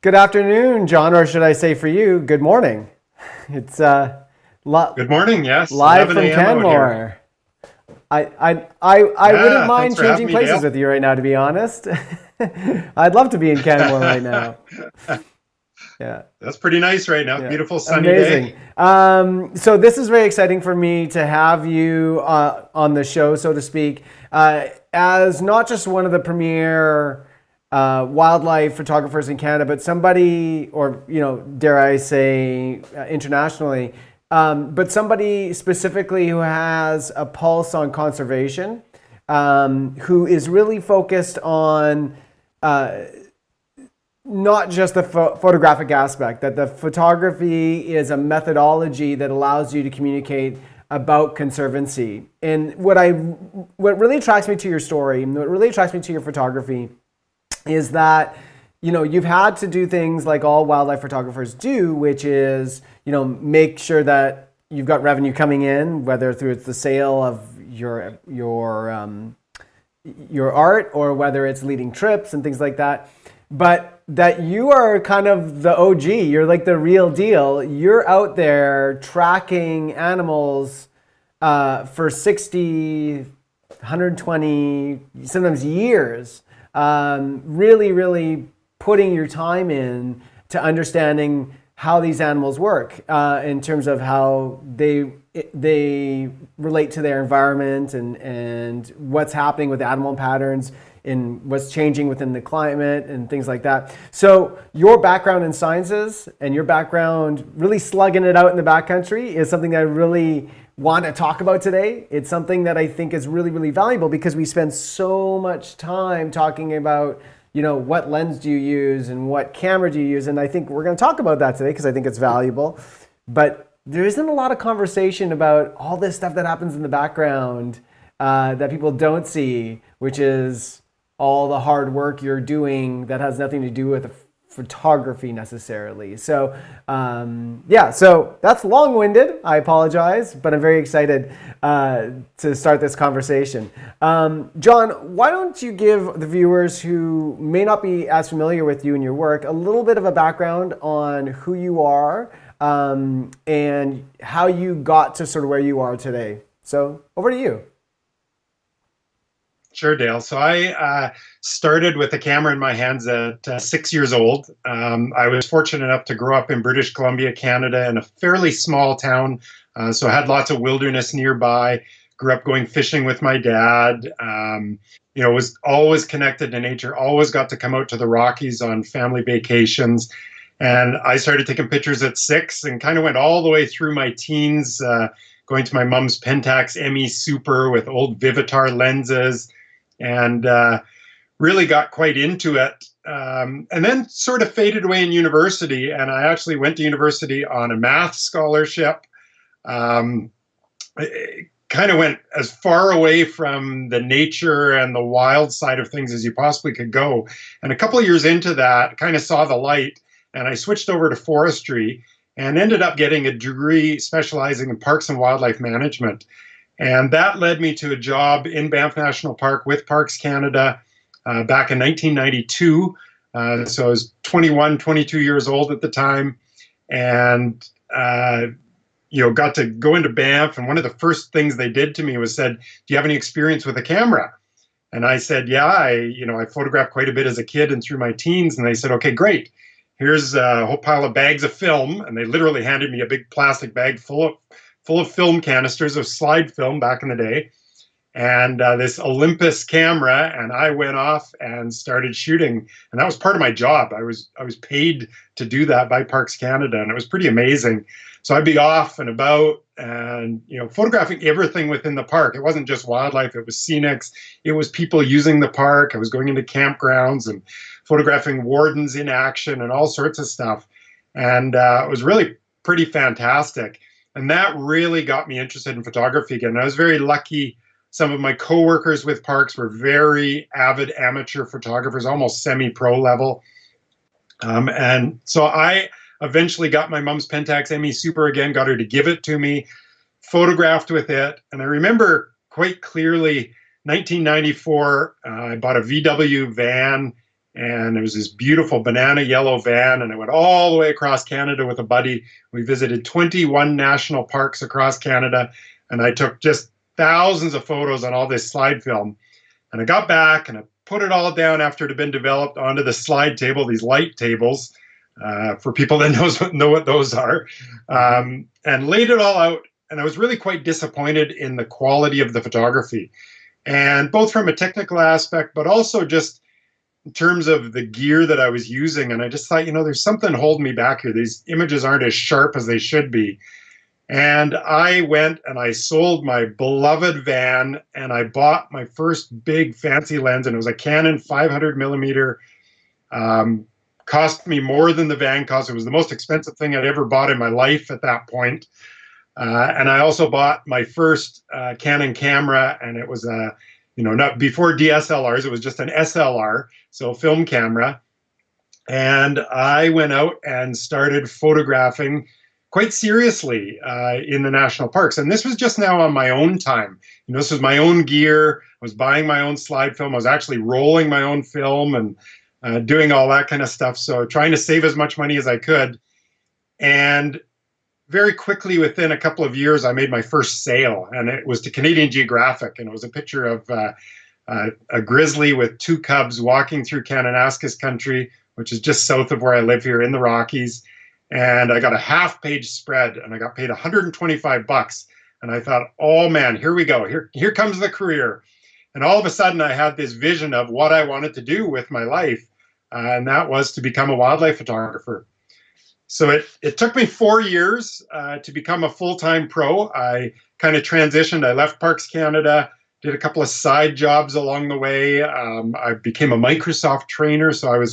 Good afternoon, John, or should I say for you, good morning. It's Good morning. Yes, live 11 from a.m. out here. Canmore. I wouldn't Yeah, thanks mind for having changing me, places Dale. with you right now, to be honest. I'd love to be in Canmore right now. Yeah. That's pretty nice right now. Yeah, Beautiful sunny day. amazing. So this is very exciting for me to have you on the show, so to speak, as not just one of the premier wildlife photographers in Canada, but somebody, or dare I say, internationally, but somebody specifically who has a pulse on conservation, who is really focused on not just the photographic aspect, that the photography is a methodology that allows you to communicate about conservancy. And what really attracts me to your story, and what really attracts me to your photography, is that you've had to do things like all wildlife photographers do, which is make sure that you've got revenue coming in, whether through the sale of your art, or whether it's leading trips and things like that. But that you are kind of the OG, you're like the real deal. You're out there tracking animals for 60, 120, sometimes years. Really, really putting your time in to understanding how these animals work in terms of how they relate to their environment, and what's happening with animal patterns, in what's changing within the climate and things like that. So your background in sciences and your background really slugging it out in the backcountry is something that I really want to talk about today. It's something that I think is really, really valuable, because we spend so much time talking about, what lens do you use and what camera do you use? And I think we're going to talk about that today because I think it's valuable. But there isn't a lot of conversation about all this stuff that happens in the background that people don't see, which is all the hard work you're doing that has nothing to do with photography necessarily. So so that's long-winded. I apologize, but I'm very excited to start this conversation. John, why don't you give the viewers who may not be as familiar with you and your work a little bit of a background on who you are, and how you got to sort of where you are today. So over to you. Sure, Dale. So I started with a camera in my hands at 6 years old. I was fortunate enough to grow up in British Columbia, Canada, in a fairly small town. So I had lots of wilderness nearby. Grew up going fishing with my dad. Was always connected to nature. Always got to come out to the Rockies on family vacations. And I started taking pictures at 6 and kind of went all the way through my teens, going to my mom's Pentax ME Super with old Vivitar lenses, and really got quite into it. And then sort of faded away in university. And I actually went to university on a math scholarship. It kind of went as far away from the nature and the wild side of things as you possibly could go. And a couple of years into that, kind of saw the light, and I switched over to forestry and ended up getting a degree specializing in parks and wildlife management. And that led me to a job in Banff National Park with Parks Canada back in 1992. So I was 21, 22 years old at the time, and got to go into Banff. And one of the first things they did to me was said, "Do you have any experience with a camera?" And I said, "Yeah, I photographed quite a bit as a kid and through my teens." And they said, "Okay, great. Here's a whole pile of bags of film." And they literally handed me a big plastic bag full of film canisters of slide film back in the day, and this Olympus camera, and I went off and started shooting. And that was part of my job. I was paid to do that by Parks Canada, and it was pretty amazing. So I'd be off and about and photographing everything within the park. It wasn't just wildlife, it was scenics, it was people using the park. I was going into campgrounds and photographing wardens in action and all sorts of stuff. And it was really pretty fantastic. And that really got me interested in photography again. I was very lucky. Some of my coworkers with parks were very avid amateur photographers, almost semi-pro level. And so I eventually got my mom's Pentax ME Super again, got her to give it to me, photographed with it. And I remember quite clearly 1994, I bought a VW van And it was this beautiful banana yellow van, and I went all the way across Canada with a buddy. We visited 21 national parks across Canada, and I took just thousands of photos on all this slide film. And I got back and I put it all down after it had been developed onto the slide table, these light tables, for people that know what those are, and laid it all out. And I was really quite disappointed in the quality of the photography, and both from a technical aspect, but also just in terms of the gear that I was using. And I just thought, there's something holding me back here. These images aren't as sharp as they should be. And I went and I sold my beloved van, and I bought my first big fancy lens, and it was a Canon 500 millimeter. Cost me more than the van cost. It was the most expensive thing I'd ever bought in my life at that point. And I also bought my first Canon camera, and it was not before DSLRs. It was just an SLR, so film camera. And I went out and started photographing quite seriously in the national parks. And this was just now on my own time. This was my own gear. I was buying my own slide film. I was actually rolling my own film and doing all that kind of stuff. So trying to save as much money as I could. And very quickly, within a couple of years, I made my first sale, and it was to Canadian Geographic. And it was a picture of a grizzly with two cubs walking through Kananaskis country, which is just south of where I live here in the Rockies. And I got a half-page spread, and I got paid $125. And I thought, oh man, here we go. Here comes the career. And all of a sudden, I had this vision of what I wanted to do with my life, and that was to become a wildlife photographer. So it took me 4 years to become a full-time pro. I kind of transitioned. I left Parks Canada, did a couple of side jobs along the way. I became a Microsoft trainer, so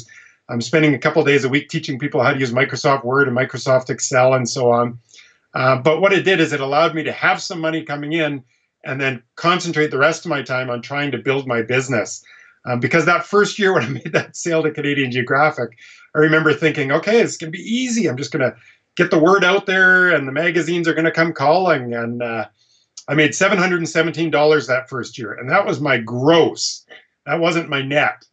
I'm spending a couple of days a week teaching people how to use Microsoft Word and Microsoft Excel and so on. But what it did is it allowed me to have some money coming in and then concentrate the rest of my time on trying to build my business. Because that first year when I made that sale to Canadian Geographic, I remember thinking, okay, it's going to be easy. I'm just going to get the word out there and the magazines are going to come calling. And I made $717 that first year. And that was my gross. That wasn't my net.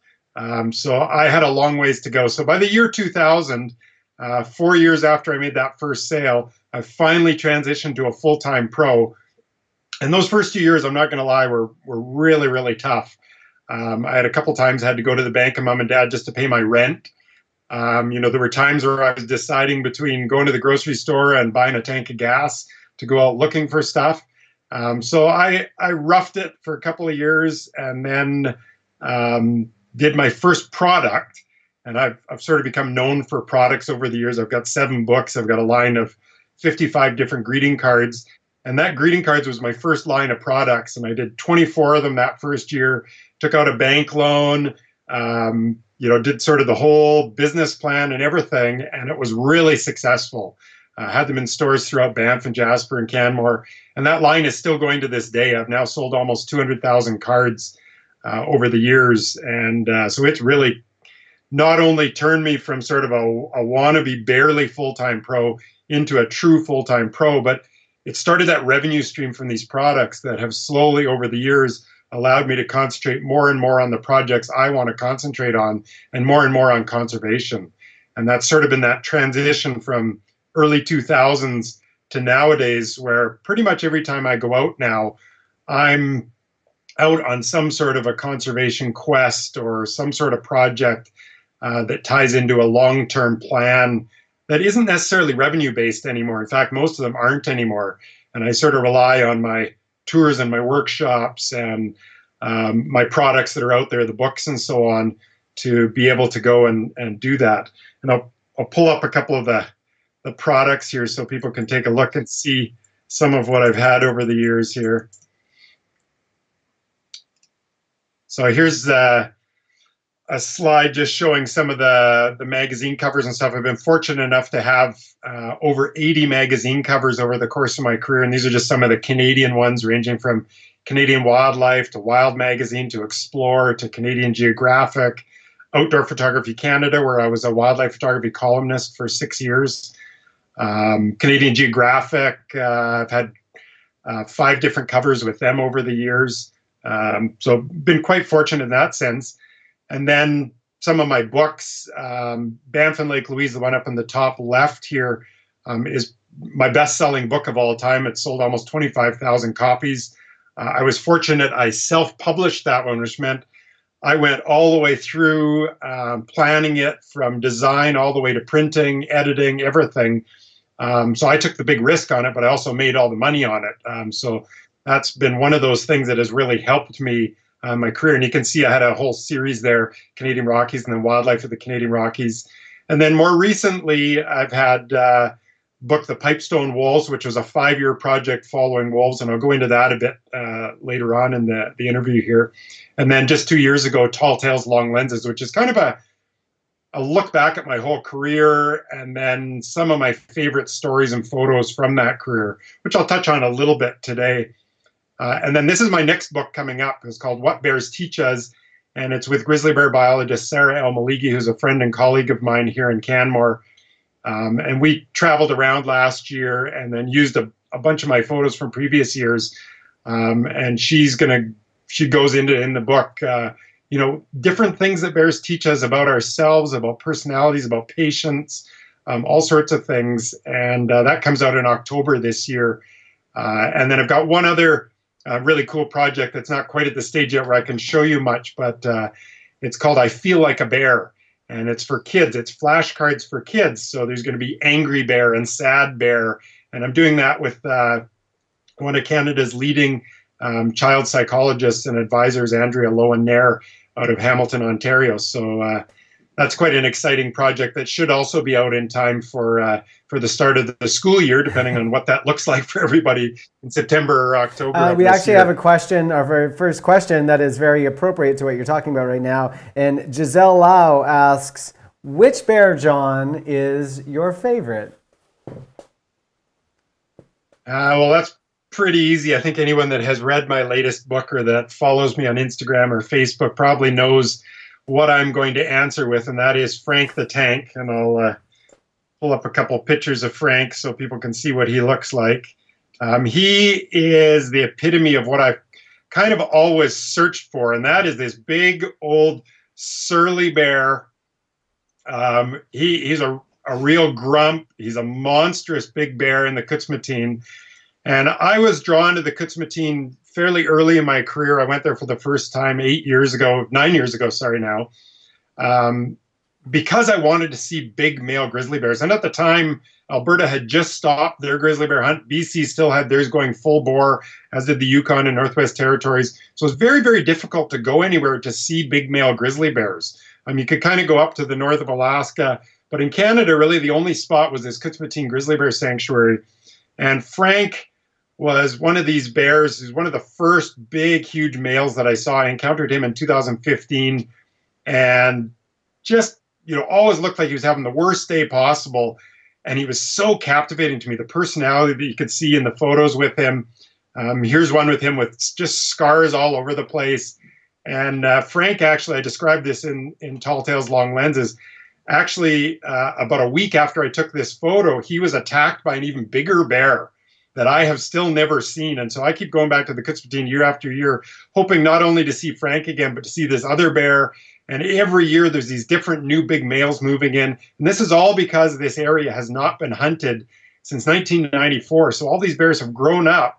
So I had a long ways to go. So by the year 2000, 4 years after I made that first sale, I finally transitioned to a full-time pro. And those first 2 years, I'm not going to lie, were really, really tough. I had a couple times I had to go to the bank of mom and dad just to pay my rent. There were times where I was deciding between going to the grocery store and buying a tank of gas to go out looking for stuff. So I roughed it for a couple of years, and then did my first product. And I've sort of become known for products over the years. I've got 7 books. I've got a line of 55 different greeting cards. And that greeting cards was my first line of products. And I did 24 of them that first year, took out a bank loan, did sort of the whole business plan and everything. And it was really successful. Had them in stores throughout Banff and Jasper and Canmore. And that line is still going to this day. I've now sold almost 200,000 cards over the years. And so it's really not only turned me from sort of a wannabe barely full-time pro into a true full-time pro, but it started that revenue stream from these products that have slowly over the years allowed me to concentrate more and more on the projects I want to concentrate on and more on conservation. And that's sort of been that transition from early 2000s to nowadays, where pretty much every time I go out now, I'm out on some sort of a conservation quest or some sort of project that ties into a long-term plan that isn't necessarily revenue-based anymore. In fact, most of them aren't anymore. And I sort of rely on my tours and my workshops and my products that are out there, the books and so on, to be able to go and do that. And I'll pull up a couple of the products here so people can take a look and see some of what I've had over the years here. So here's a slide just showing some of the magazine covers and stuff. I've been fortunate enough to have over 80 magazine covers over the course of my career, and these are just some of the Canadian ones, ranging from Canadian Wildlife to Wild Magazine to Explore to Canadian Geographic, Outdoor Photography Canada, where I was a wildlife photography columnist for 6 years. Canadian Geographic, I've had 5 different covers with them over the years. So been quite fortunate in that sense. And then some of my books. Banff and Lake Louise, the one up in the top left here, is my best-selling book of all time. It sold almost 25,000 copies. I was fortunate I self-published that one, which meant I went all the way through planning it from design all the way to printing, editing, everything. So I took the big risk on it, but I also made all the money on it. So that's been one of those things that has really helped me in my career. And you can see I had a whole series there, Canadian Rockies and then Wildlife of the Canadian Rockies. And then more recently, I've had book The Pipestone Wolves, which was a 5-year project following wolves. And I'll go into that a bit later on in the interview here. And then just 2 years ago, Tall Tales, Long Lenses, which is kind of a look back at my whole career and then some of my favorite stories and photos from that career, which I'll touch on a little bit today. And then this is my next book coming up. It's called What Bears Teach Us, and it's with grizzly bear biologist Sarah El Maligi, who's a friend and colleague of mine here in Canmore. And we traveled around last year and then used a bunch of my photos from previous years. And she goes into in the book, different things that bears teach us about ourselves, about personalities, about patience, all sorts of things. And that comes out in October this year. And then I've got one other really cool project that's not quite at the stage yet where I can show you much, but it's called I Feel Like a Bear. And it's for kids. It's flashcards for kids. So there's going to be angry bear and sad bear. And I'm doing that with one of Canada's leading child psychologists and advisors, Andrea Lowen-Nair, out of Hamilton, Ontario. So that's quite an exciting project that should also be out in time for the start of the school year, depending on what that looks like for everybody in September or October. We actually have a question, our very first question, that is very appropriate to what you're talking about right now. And Giselle Lau asks, which bear, John, is your favorite? Well, that's pretty easy. I think anyone that has read my latest book or that follows me on Instagram or Facebook probably knows what I'm going to answer with, and that is Frank the Tank. And I'll pull up a couple pictures of Frank so people can see what he looks like. He is the epitome of what I've kind of always searched for, and that is this big, old, surly bear. He's a real grump. He's a monstrous big bear in the Kutsumatine. And I was drawn to the Kutsumatine fairly early in my career. I went there for the first time 9 years ago, because I wanted to see big male grizzly bears. And at the time, Alberta had just stopped their grizzly bear hunt. BC still had theirs going full bore, as did the Yukon and Northwest Territories. So it was very, very difficult to go anywhere to see big male grizzly bears. You could kind of go up to the north of Alaska, but in Canada, really the only spot was this Kutsumatine Grizzly Bear Sanctuary. And Frank was one of these bears. He's one of the first big, huge males that I saw. I encountered him in 2015 and just, always looked like he was having the worst day possible. And he was so captivating to me, the personality that you could see in the photos with him. Here's one with him with just scars all over the place. And Frank, actually, I described this in Tall Tales, Long Lenses. Actually, about a week after I took this photo, he was attacked by an even bigger bear that I have still never seen. And so I keep going back to the Kutsumatine year after year, hoping not only to see Frank again, but to see this other bear. And every year there's these different new big males moving in. And this is all because this area has not been hunted since 1994. So all these bears have grown up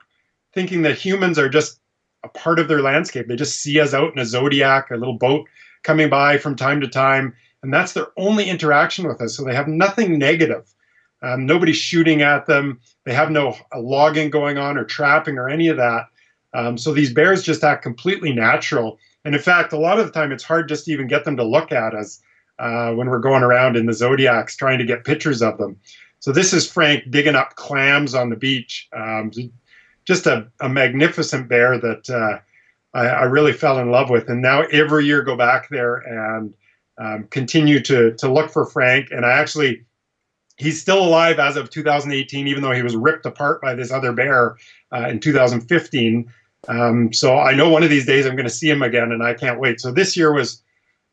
thinking that humans are just a part of their landscape. They just see us out in a Zodiac, a little boat coming by from time to time. And that's their only interaction with us. So they have nothing negative. Nobody's shooting at them. They have no logging going on or trapping or any of that. So these bears just act completely natural. And in fact, a lot of the time it's hard just to even get them to look at us when we're going around in the Zodiacs trying to get pictures of them. So this is Frank digging up clams on the beach. Just a magnificent bear that I really fell in love with. And now every year go back there and continue to look for Frank. And he's still alive as of 2018, even though he was ripped apart by this other bear in 2015. So I know one of these days I'm going to see him again, and I can't wait. So this year was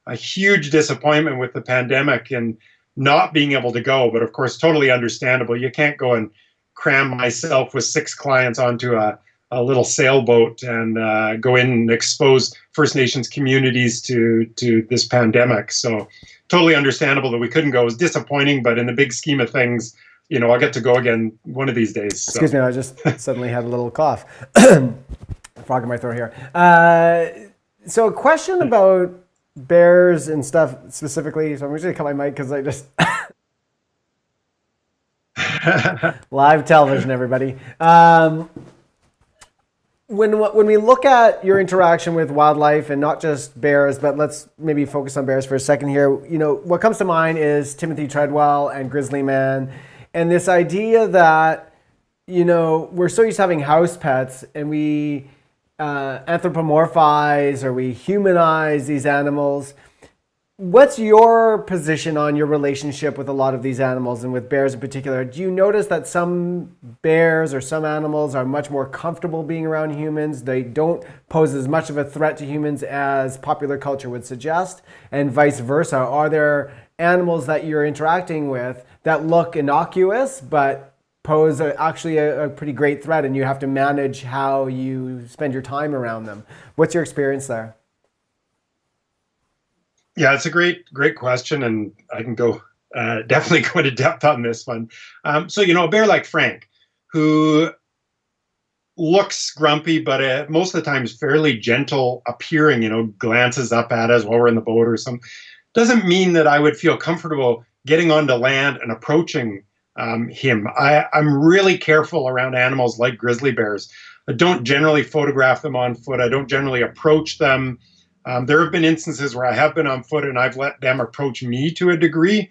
a huge disappointment with the pandemic and not being able to go, but of course, totally understandable. You can't go and cram myself with 6 clients onto a a little sailboat and go in and expose First Nations communities to this pandemic. So totally understandable that we couldn't go. It was disappointing, but in the big scheme of things, I'll get to go again one of these days. So. Excuse me, I just suddenly had a little cough. Frog in my throat here. So a question about bears and stuff specifically. So I'm just going to cut my mic because I just... Live television, everybody. When we look at your interaction with wildlife and not just bears, but let's maybe focus on bears for a second here. What comes to mind is Timothy Treadwell and Grizzly Man, and this idea that we're so used to having house pets, and we anthropomorphize or we humanize these animals. What's your position on your relationship with a lot of these animals and with bears in particular? Do you notice that some bears or some animals are much more comfortable being around humans? They don't pose as much of a threat to humans as popular culture would suggest, and vice versa. Are there animals that you're interacting with that look innocuous but pose actually a pretty great threat, and you have to manage how you spend your time around them? What's your experience there? Yeah, it's a great question, and I can go definitely go into depth on this one. So, a bear like Frank, who looks grumpy, but most of the time is fairly gentle appearing, glances up at us while we're in the boat or something, doesn't mean that I would feel comfortable getting onto land and approaching him. I'm really careful around animals like grizzly bears. I don't generally photograph them on foot. I don't generally approach them. There have been instances where I have been on foot and I've let them approach me to a degree,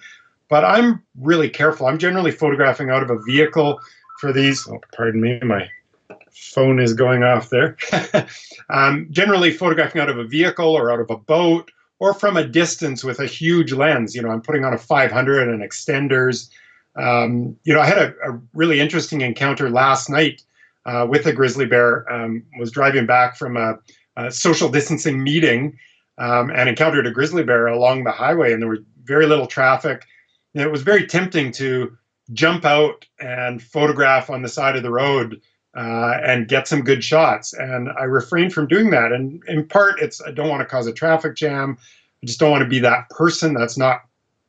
but I'm really careful. I'm generally photographing out of a vehicle for these. Oh, pardon me, my phone is going off there. Generally photographing out of a vehicle or out of a boat or from a distance with a huge lens. I'm putting on a 500 and extenders. I had a really interesting encounter last night with a grizzly bear. Was driving back from a social distancing meeting and encountered a grizzly bear along the highway, and there was very little traffic. And it was very tempting to jump out and photograph on the side of the road and get some good shots. And I refrained from doing that. And in part, I don't want to cause a traffic jam. I just don't want to be that person. That's not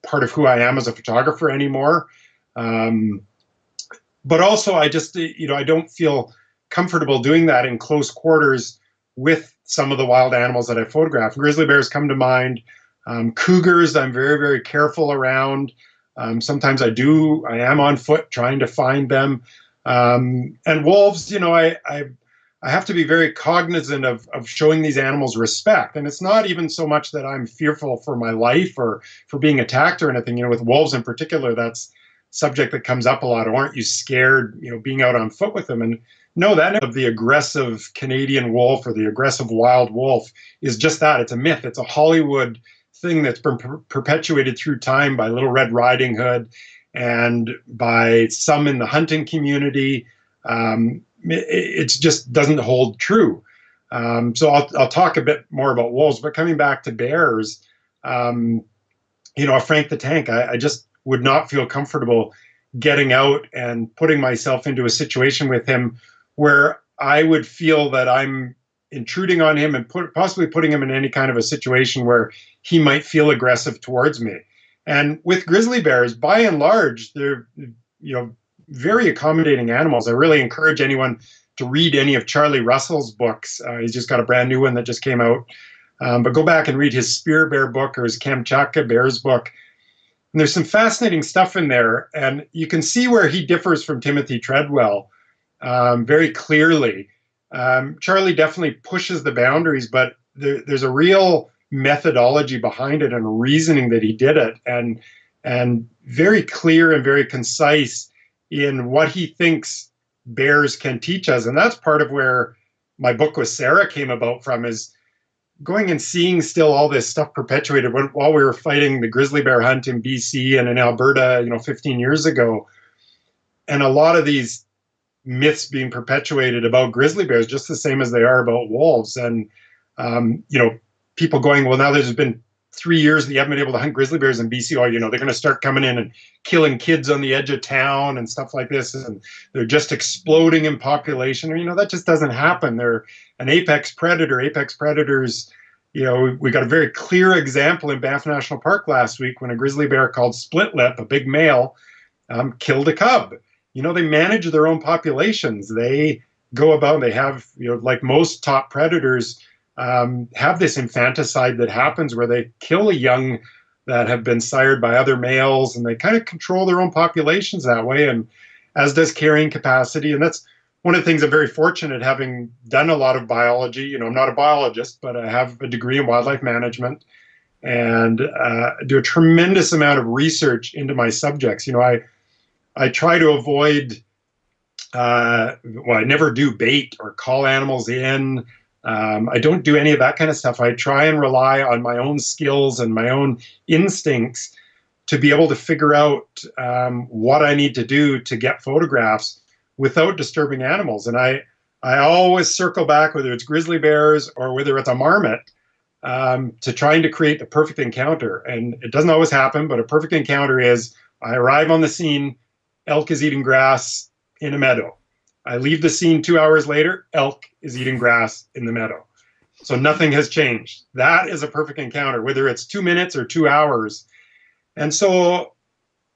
part of who I am as a photographer anymore. But also, I just, I don't feel comfortable doing that in close quarters with some of the wild animals that I photograph. Grizzly bears come to mind. Cougars, I'm very, very careful around. Sometimes I am on foot trying to find them. And wolves, I have to be very cognizant of showing these animals respect. And it's not even so much that I'm fearful for my life or for being attacked or anything. With wolves in particular, that's a subject that comes up a lot. Or aren't you scared, being out on foot with them? And no, that of the aggressive Canadian wolf or the aggressive wild wolf is just that. It's a myth. It's a Hollywood thing that's been perpetuated through time by Little Red Riding Hood and by some in the hunting community. It just doesn't hold true. So I'll talk a bit more about wolves, but coming back to bears, Frank the Tank, I just would not feel comfortable getting out and putting myself into a situation with him where I would feel that I'm intruding on him and possibly putting him in any kind of a situation where he might feel aggressive towards me. And with grizzly bears, by and large, they're very accommodating animals. I really encourage anyone to read any of Charlie Russell's books. He's just got a brand new one that just came out. But go back and read his Spear Bear book or his Kamchatka Bears book. And there's some fascinating stuff in there. And you can see where he differs from Timothy Treadwell very clearly. Charlie definitely pushes the boundaries, but there's a real methodology behind it and reasoning that he did it, and very clear and very concise in what he thinks bears can teach us. And that's part of where my book with Sarah came about from, is going and seeing still all this stuff perpetuated while we were fighting the grizzly bear hunt in BC and in Alberta, 15 years ago. And a lot of these myths being perpetuated about grizzly bears, just the same as they are about wolves. And, people going, well, now there's been 3 years that you haven't been able to hunt grizzly bears in BC, they're going to start coming in and killing kids on the edge of town and stuff like this, and they're just exploding in population. That just doesn't happen. They're an apex predator. Apex predators, we got a very clear example in Banff National Park last week when a grizzly bear called Split Lip, a big male, killed a cub. They manage their own populations. They go about, they have, like most top predators, have this infanticide that happens where they kill a young that have been sired by other males, and they kind of control their own populations that way, and as does carrying capacity. And that's one of the things I'm very fortunate, having done a lot of biology. I'm not a biologist, but I have a degree in wildlife management, and do a tremendous amount of research into my subjects. I try to avoid, I never do bait or call animals in. I don't do any of that kind of stuff. I try and rely on my own skills and my own instincts to be able to figure out what I need to do to get photographs without disturbing animals. And I always circle back, whether it's grizzly bears or whether it's a marmot, to trying to create the perfect encounter. And it doesn't always happen, but a perfect encounter is I arrive on the scene, elk is eating grass in a meadow. I leave the scene 2 hours later, elk is eating grass in the meadow. So nothing has changed. That is a perfect encounter, whether it's 2 minutes or 2 hours. And so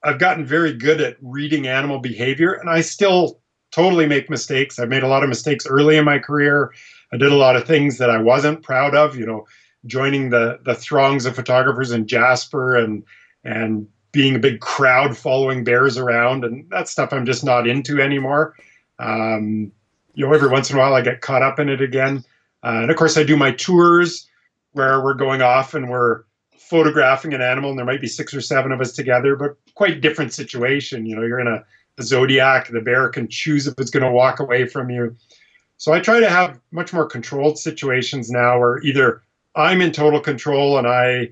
I've gotten very good at reading animal behavior, and I still totally make mistakes. I've made a lot of mistakes early in my career. I did a lot of things that I wasn't proud of, joining the throngs of photographers in Jasper and being a big crowd following bears around, and that stuff I'm just not into anymore. Every once in a while I get caught up in it again. And of course I do my tours where we're going off and we're photographing an animal, and there might be 6 or 7 of us together, but quite different situation. You're in a Zodiac, the bear can choose if it's going to walk away from you. So I try to have much more controlled situations now where either I'm in total control and I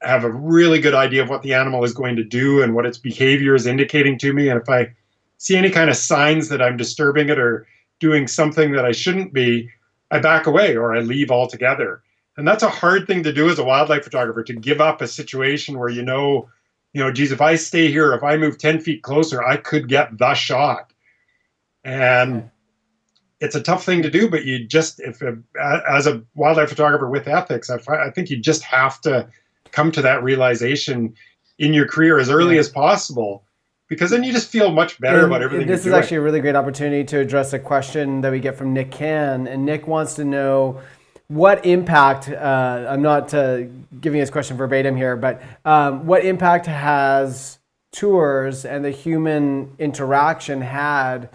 have a really good idea of what the animal is going to do and what its behavior is indicating to me. And if I see any kind of signs that I'm disturbing it or doing something that I shouldn't be, I back away or I leave altogether. And that's a hard thing to do as a wildlife photographer, to give up a situation where geez, if I stay here, if I move 10 feet closer, I could get the shot. And it's a tough thing to do, but as a wildlife photographer with ethics, I think you just have to come to that realization in your career as early as possible, because then you just feel much better about everything you're doing. This is actually a really great opportunity to address a question that we get from Nick Can. And Nick wants to know what impact, I'm not giving his question verbatim here, but what impact has tours and the human interaction had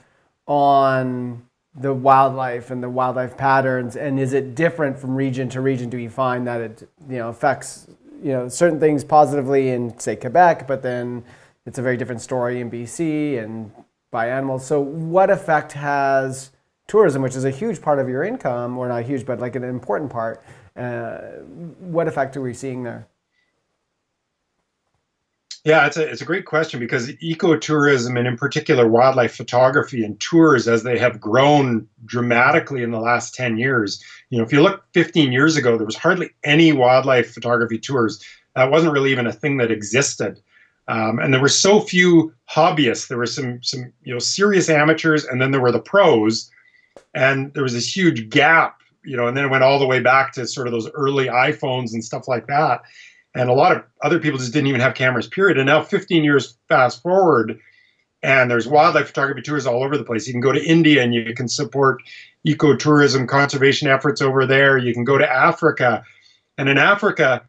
on the wildlife and the wildlife patterns? And is it different from region to region? Do you find that it affects certain things positively in, say, Quebec, but then it's a very different story in BC and by animals? So what effect has tourism, which is a huge part of your income, or not huge, but like an important part, what effect are we seeing there? Yeah, it's a great question, because ecotourism, and in particular wildlife photography and tours, as they have grown dramatically in the last 10 years. If you look 15 years ago, there was hardly any wildlife photography tours. That wasn't really even a thing that existed. And there were so few hobbyists. There were some serious amateurs, and then there were the pros. And there was this huge gap, and then it went all the way back to sort of those early iPhones and stuff like that. And a lot of other people just didn't even have cameras, period. And now 15 years fast forward, and there's wildlife photography tours all over the place. You can go to India and you can support ecotourism conservation efforts over there. You can go to Africa. And in Africa,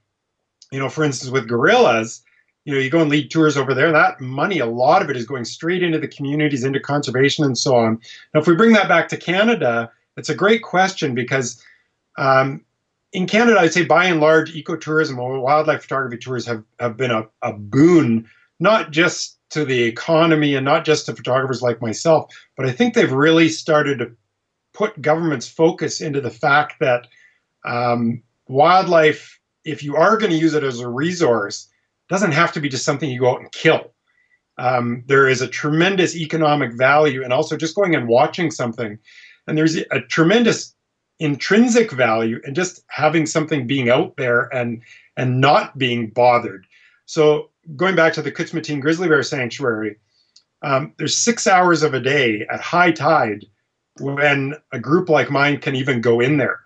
for instance, with gorillas, you go and lead tours over there. That money, a lot of it is going straight into the communities, into conservation and so on. Now, if we bring that back to Canada, it's a great question, because in Canada, I'd say by and large, ecotourism or wildlife photography tours have been a boon, not just to the economy and not just to photographers like myself, but I think they've really started to put government's focus into the fact that wildlife, if you are going to use it as a resource, doesn't have to be just something you go out and kill. There is a tremendous economic value, and also just going and watching something. And there's a tremendous intrinsic value in just having something being out there and and not being bothered. So going back to the Kutsumateen Grizzly Bear Sanctuary, there's 6 hours of a day at high tide when a group like mine can even go in there.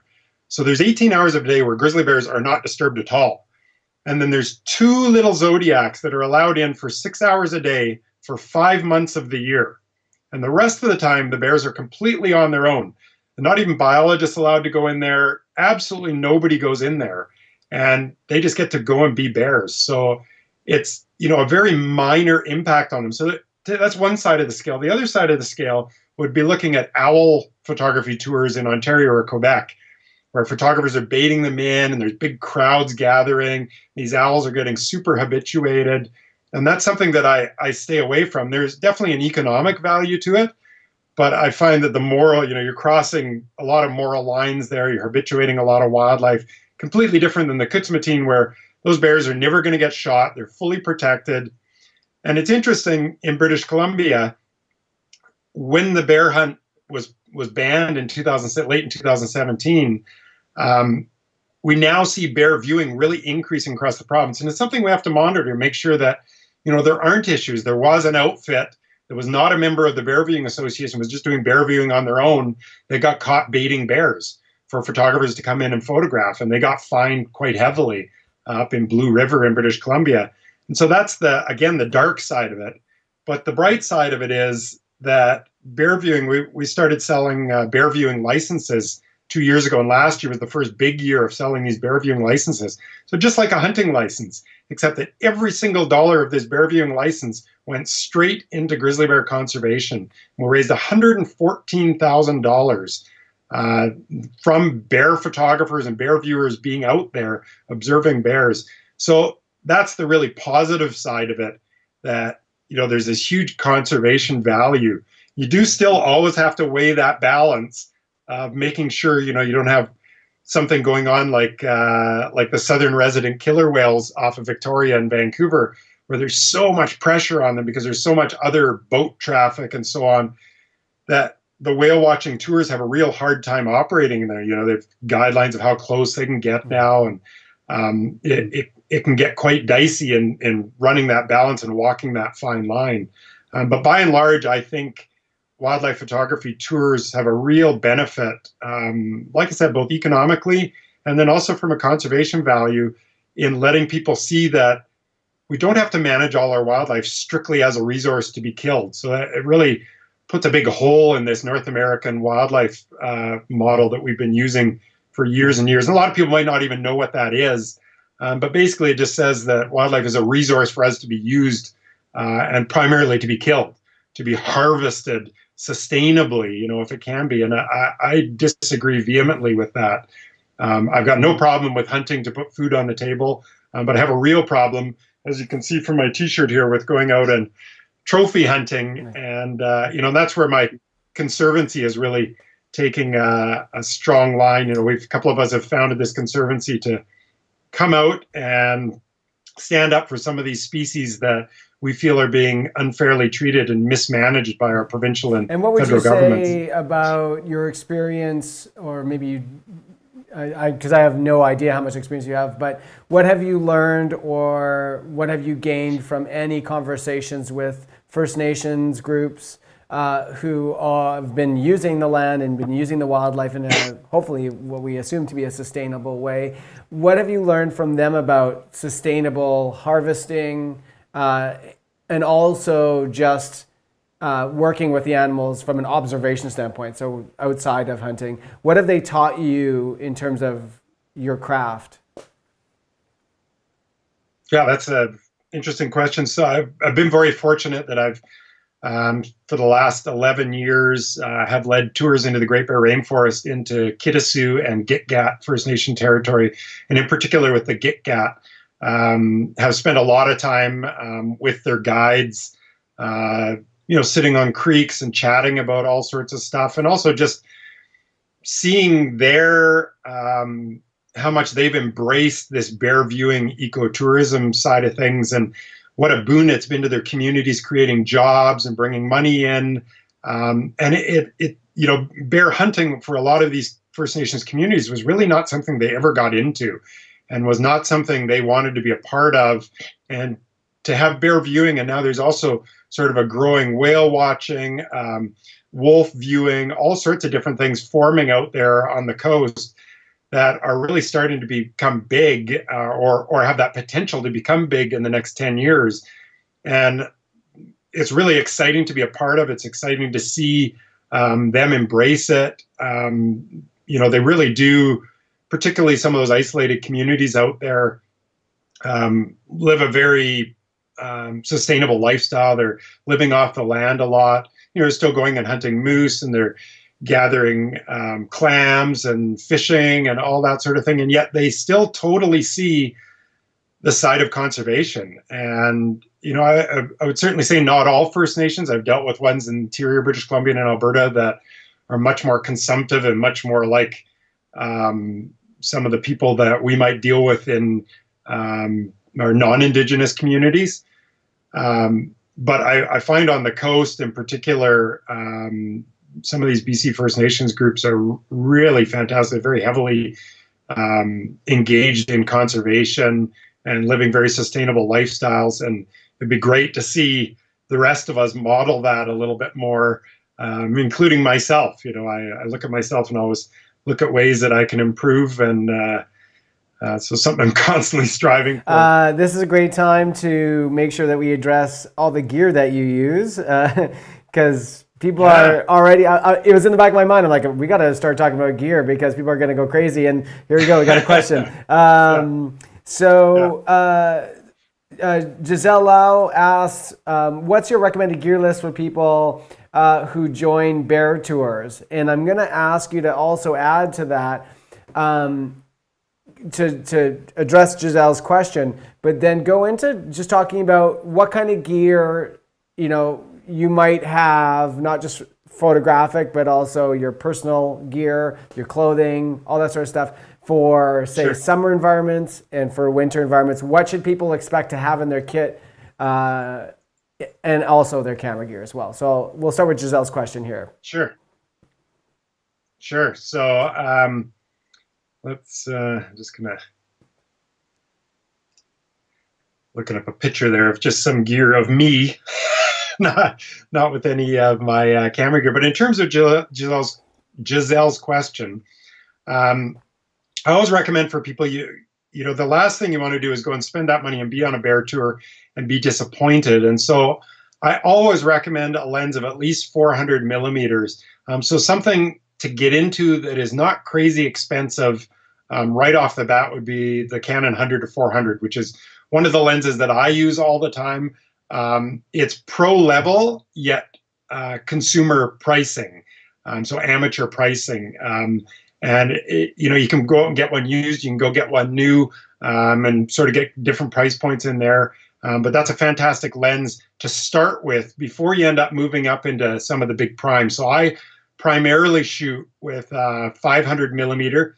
So there's 18 hours of a day where grizzly bears are not disturbed at all. And then there's 2 little zodiacs that are allowed in for 6 hours a day for 5 months of the year. And the rest of the time, the bears are completely on their own. They're not even biologists allowed to go in there. Absolutely nobody goes in there. And they just get to go and be bears. So it's, a very minor impact on them. So that's one side of the scale. The other side of the scale would be looking at owl photography tours in Ontario or Quebec, where photographers are baiting them in and there's big crowds gathering. These owls are getting super habituated. And that's something that I stay away from. There's definitely an economic value to it, but I find that the moral, you're crossing a lot of moral lines there. You're habituating a lot of wildlife, completely different than the Kutsumateen, where those bears are never going to get shot. They're fully protected. And it's interesting, in British Columbia, when the bear hunt was banned in late in 2017, we now see bear viewing really increasing across the province. And it's something we have to monitor, make sure that, there aren't issues. There was an outfit that was not a member of the Bear Viewing Association, was just doing bear viewing on their own. They got caught baiting bears for photographers to come in and photograph, and they got fined quite heavily up in Blue River in British Columbia. And so that's the dark side of it. But the bright side of it is that bear viewing, we started selling bear viewing licenses 2 years ago, and last year was the first big year of selling these bear viewing licenses. So just like a hunting license, except that every single dollar of this bear viewing license went straight into grizzly bear conservation. We raised $114,000 from bear photographers and bear viewers being out there observing bears. So that's the really positive side of it, that there's this huge conservation value. You do still always have to weigh that balance of making sure you don't have something going on like the southern resident killer whales off of Victoria and Vancouver, where there's so much pressure on them because there's so much other boat traffic and so on, that the whale watching tours have a real hard time operating in there. They have guidelines of how close they can get now, and it can get quite dicey in running that balance and walking that fine line. But by and large, I think wildlife photography tours have a real benefit, like I said, both economically and then also from a conservation value, in letting people see that we don't have to manage all our wildlife strictly as a resource to be killed. So it really puts a big hole in this North American wildlife model that we've been using for years and years. And a lot of people might not even know what that is. But basically, it just says that wildlife is a resource for us to be used and primarily to be killed, to be harvested sustainably, if it can be. And I disagree vehemently with that. I've got no problem with hunting to put food on the table, but I have a real problem, as you can see from my T-shirt here, with going out and trophy hunting. And, that's where my conservancy is really taking a strong line. A couple of us have founded this conservancy to come out and stand up for some of these species that we feel are being unfairly treated and mismanaged by our provincial and what would federal you governments. say about your experience, or maybe because I have no idea how much experience you have, but what have you learned or what have you gained from any conversations with First Nations groups who have been using the land and been using the wildlife in a, hopefully what we assume to be a sustainable way? What have you learned from them about sustainable harvesting and also just working with the animals from an observation standpoint, so outside of hunting? What have they taught you in terms of your craft? Yeah, that's an interesting question. So I've been very fortunate that I've, for the last 11 years, have led tours into the Great Bear Rainforest, into Kitasoo and Gitgat First Nation territory, and in particular with the Gitgat. Have spent a lot of time with their guides, sitting on creeks and chatting about all sorts of stuff, and also just seeing their how much they've embraced this bear viewing ecotourism side of things, and what a boon it's been to their communities, creating jobs and bringing money in. And bear hunting for a lot of these First Nations communities was really not something they ever got into. and was not something they wanted to be a part of. And to have bear viewing, and now there's also sort of a growing whale watching, wolf viewing, all sorts of different things forming out there on the coast that are really starting to become big, or have that potential to become big in the next 10 years. And it's really exciting to be a part of. It's exciting to see them embrace it. They really do, particularly some of those isolated communities out there, live a very sustainable lifestyle. They're living off the land a lot. They're still going and hunting moose, and they're gathering clams and fishing and all that sort of thing. And yet they still totally see the side of conservation. And, I would certainly say not all First Nations. I've dealt with ones in interior British Columbia and Alberta that are much more consumptive and much more like some of the people that we might deal with in our non-Indigenous communities. But I find on the coast in particular, some of these BC First Nations groups are really fantastic, very heavily engaged in conservation and living very sustainable lifestyles. And it'd be great to see the rest of us model that a little bit more, including myself. I look at myself and always look at ways that I can improve, and so something I'm constantly striving for. This is a great time to make sure that we address all the gear that you use, because people are already, it was in the back of my mind. I'm like, we got to start talking about gear because people are going to go crazy. And here we go. We got a question. Giselle Lau asks, what's your recommended gear list for people who join bear tours? And I'm going to ask you to also add to that, to address Giselle's question, but then go into just talking about what kind of gear, you might have, not just photographic, but also your personal gear, your clothing, all that sort of stuff for, say, summer environments and for winter environments. What should people expect to have in their kit, and also their camera gear as well? So we'll start with Giselle's question here. Sure. So let's just gonna looking up a picture there of just some gear of me, not with any of my camera gear. But in terms of Giselle's question, I always recommend for people, the last thing you want to do is go and spend that money and be on a bear tour and be disappointed. And so I always recommend a lens of at least 400 millimeters. So something to get into that is not crazy expensive right off the bat would be the Canon 100-400, which is one of the lenses that I use all the time. It's pro level, yet consumer pricing, so amateur pricing. And you can go out and get one used, you can go get one new, and sort of get different price points in there. But that's a fantastic lens to start with before you end up moving up into some of the big primes. So I primarily shoot with 500 millimeter.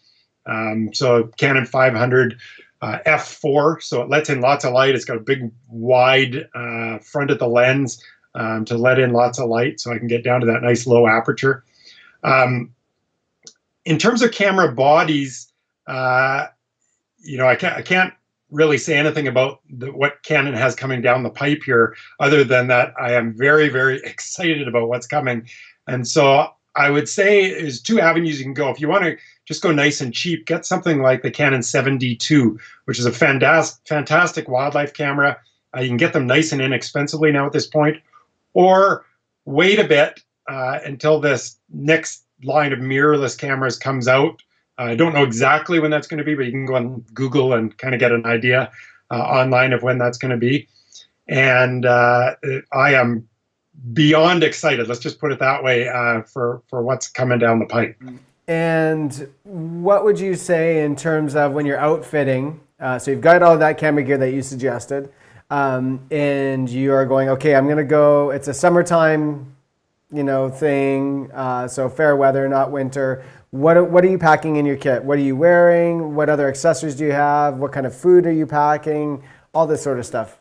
So Canon 500 f4, so it lets in lots of light. It's got a big wide front of the lens to let in lots of light, so I can get down to that nice low aperture. In terms of camera bodies, I can't really say anything about what Canon has coming down the pipe here, other than that I am very, very excited about what's coming. And so I would say there's two avenues you can go. If you want to just go nice and cheap, get something like the Canon 7D2, which is a fantastic wildlife camera. You can get them nice and inexpensively now at this point, or wait a bit until this next line of mirrorless cameras comes out. I don't know exactly when that's going to be, but you can go on Google and kind of get an idea online of when that's going to be. And I am beyond excited, let's just put it that way, for what's coming down the pipe. And what would you say in terms of when you're outfitting? So you've got all that camera gear that you suggested, and you are going, okay, I'm going to go, it's a summertime thing, so fair weather, not winter. What are you packing in your kit? What are you wearing? What other accessories do you have? What kind of food are you packing? All this sort of stuff.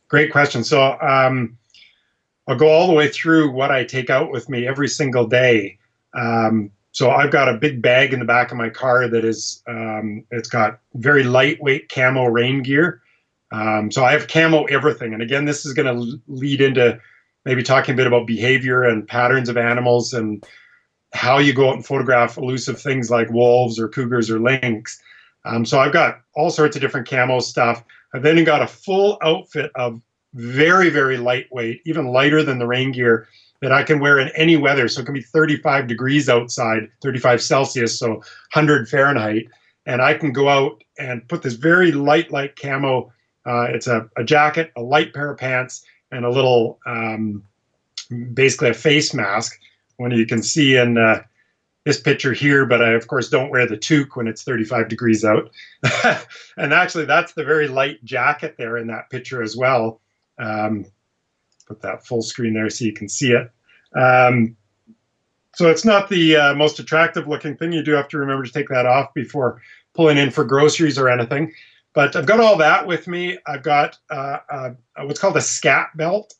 Great question. So I'll go all the way through what I take out with me every single day. So I've got a big bag in the back of my car that is, it's got very lightweight camo rain gear. So I have camo everything. And again, this is going to lead into maybe talking a bit about behavior and patterns of animals and how you go out and photograph elusive things like wolves or cougars or lynx. So I've got all sorts of different camo stuff. I've then got a full outfit of very, very lightweight, even lighter than the rain gear, that I can wear in any weather. So it can be 35 degrees outside, 35 Celsius, so 100 Fahrenheit. And I can go out and put this very light camo. It's a jacket, a light pair of pants, and a little, basically a face mask. One you can see in this picture here, but I, of course, don't wear the toque when it's 35 degrees out. And actually, that's the very light jacket there in that picture as well. Put that full screen there so you can see it. So it's not the most attractive looking thing. You do have to remember to take that off before pulling in for groceries or anything. But I've got all that with me. I've got what's called a scat belt,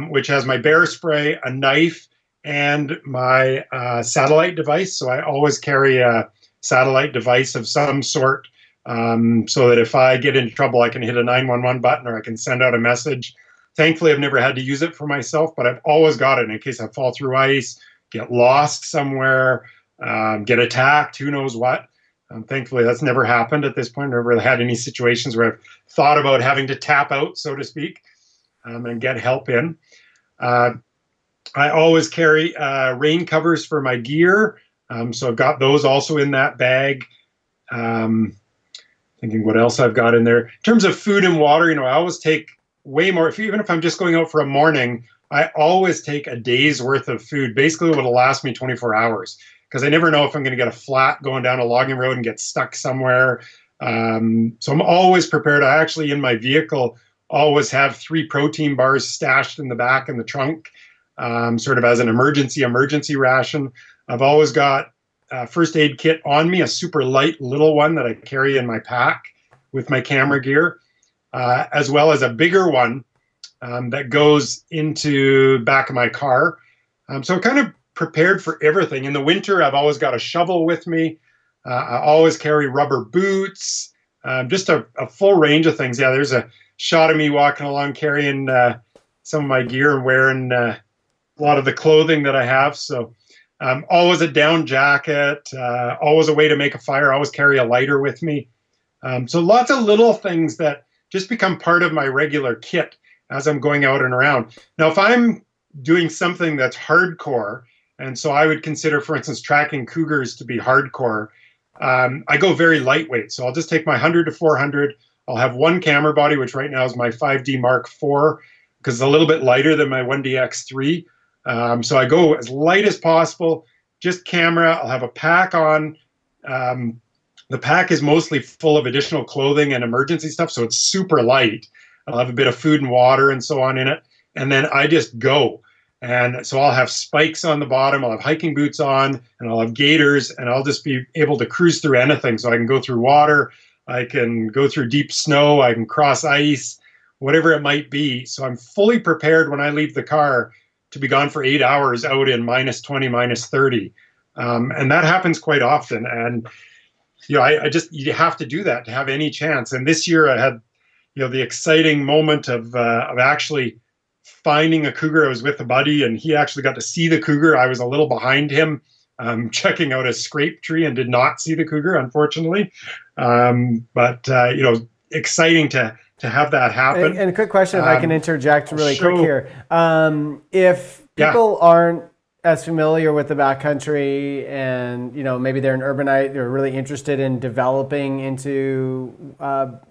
which has my bear spray, a knife, and my satellite device. So I always carry a satellite device of some sort, so that if I get into trouble, I can hit a 911 button or I can send out a message. Thankfully, I've never had to use it for myself, but I've always got it in case I fall through ice, get lost somewhere, get attacked, who knows what. Thankfully, that's never happened at this point. I've never really had any situations where I've thought about having to tap out, so to speak, and get help in. I always carry rain covers for my gear. So I've got those also in that bag. Thinking what else I've got in there. In terms of food and water, I always take way more. Even if I'm just going out for a morning, I always take a day's worth of food, basically what'll last me 24 hours, because I never know if I'm going to get a flat going down a logging road and get stuck somewhere. So I'm always prepared. I actually, in my vehicle, always have 3 protein bars stashed in the back in the trunk, sort of as an emergency ration. I've always got a first aid kit on me, a super light little one that I carry in my pack with my camera gear, as well as a bigger one that goes into the back of my car. So kind of prepared for everything. In the winter, I've always got a shovel with me. I always carry rubber boots, just a full range of things. Yeah, there's a shot of me walking along carrying some of my gear and wearing a lot of the clothing that I have. So always a down jacket, always a way to make a fire. I always carry a lighter with me. So lots of little things that just become part of my regular kit as I'm going out and around. Now, if I'm doing something that's hardcore, and so I would consider, for instance, tracking cougars to be hardcore, I go very lightweight. So I'll just take my 100 to 400. I'll have one camera body, which right now is my 5D Mark IV, because it's a little bit lighter than my 1DX3. So I go as light as possible, just camera. I'll have a pack on. The pack is mostly full of additional clothing and emergency stuff, so it's super light. I'll have a bit of food and water and so on in it. And then I just go. And so I'll have spikes on the bottom, I'll have hiking boots on, and I'll have gaiters, and I'll just be able to cruise through anything. So I can go through water, I can go through deep snow, I can cross ice, whatever it might be. So I'm fully prepared when I leave the car to be gone for 8 hours out in minus 20, minus 30. And that happens quite often. And, I just, you have to do that to have any chance. And this year I had, the exciting moment of actually finding a cougar. I was with a buddy and he actually got to see the cougar. I was a little behind him, checking out a scrape tree and did not see the cougar, unfortunately. But exciting to have that happen. And a quick question, if I can interject really quick here. If people aren't as familiar with the backcountry and, maybe they're an urbanite, they're really interested in developing into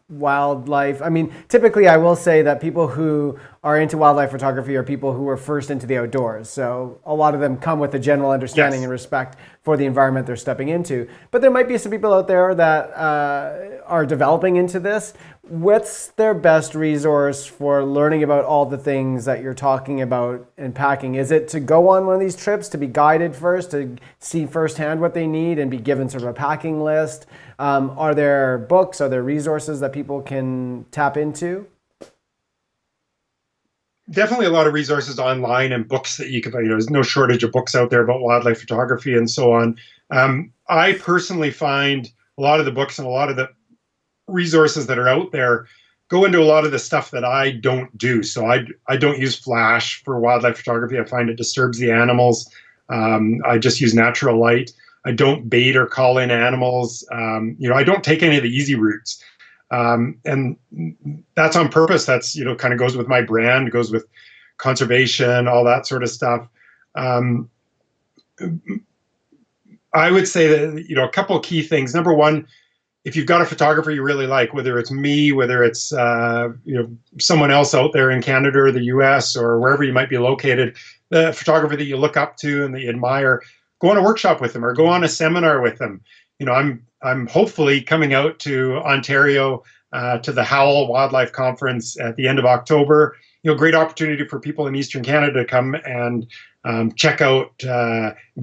wildlife. I mean, typically I will say that people who are into wildlife photography are people who were first into the outdoors. So a lot of them come with a general understanding and respect for the environment they're stepping into. But there might be some people out there that are developing into this. What's their best resource for learning about all the things that you're talking about in packing? Is it to go on one of these trips, to be guided first, to see firsthand what they need and be given sort of a packing list? Are there books, are there resources that people can tap into? definitely a lot of resources online and books that you can find. There's no shortage of books out there about wildlife photography and so on. I personally find a lot of the books and a lot of the resources that are out there go into a lot of the stuff that I don't do. So I don't use flash for wildlife photography. I find it disturbs the animals. I just use natural light. I don't bait or call in animals. I don't take any of the easy routes. And that's on purpose. That's, kind of goes with my brand, goes with conservation, all that sort of stuff. I would say that, a couple of key things. Number one, if you've got a photographer you really like, whether it's me, whether it's someone else out there in Canada or the US or wherever you might be located, the photographer that you look up to and that you admire, go on a workshop with them or go on a seminar with them. I'm hopefully coming out to Ontario to the Howell Wildlife Conference at the end of October. Great opportunity for people in Eastern Canada to come and check out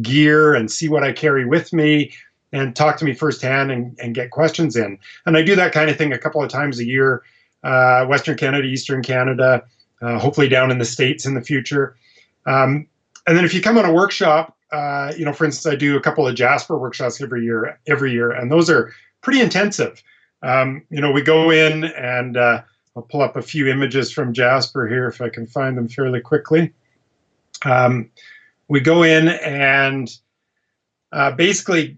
gear and see what I carry with me and talk to me firsthand and get questions in. And I do that kind of thing a couple of times a year, Western Canada, Eastern Canada, hopefully down in the States in the future. And then if you come on a workshop, for instance, I do a couple of Jasper workshops every year, and those are pretty intensive. We go in and I'll pull up a few images from Jasper here if I can find them fairly quickly. We go in and basically,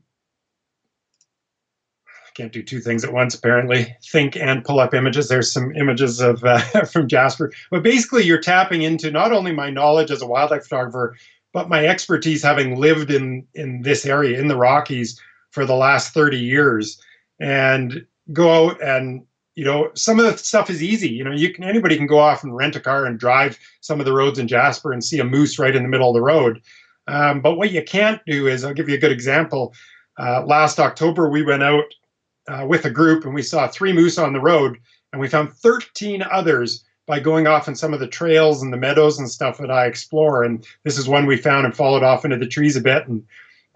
can't do two things at once, apparently. Think and pull up images. There's some images of from Jasper. But basically, you're tapping into not only my knowledge as a wildlife photographer, but my expertise having lived in this area, in the Rockies, for the last 30 years. And go out and, some of the stuff is easy. Anybody can go off and rent a car and drive some of the roads in Jasper and see a moose right in the middle of the road. But what you can't do is, I'll give you a good example. Last October, we went out with a group and we saw 3 moose on the road, and we found 13 others by going off in some of the trails and the meadows and stuff that I explore. And this is one we found and followed off into the trees a bit. And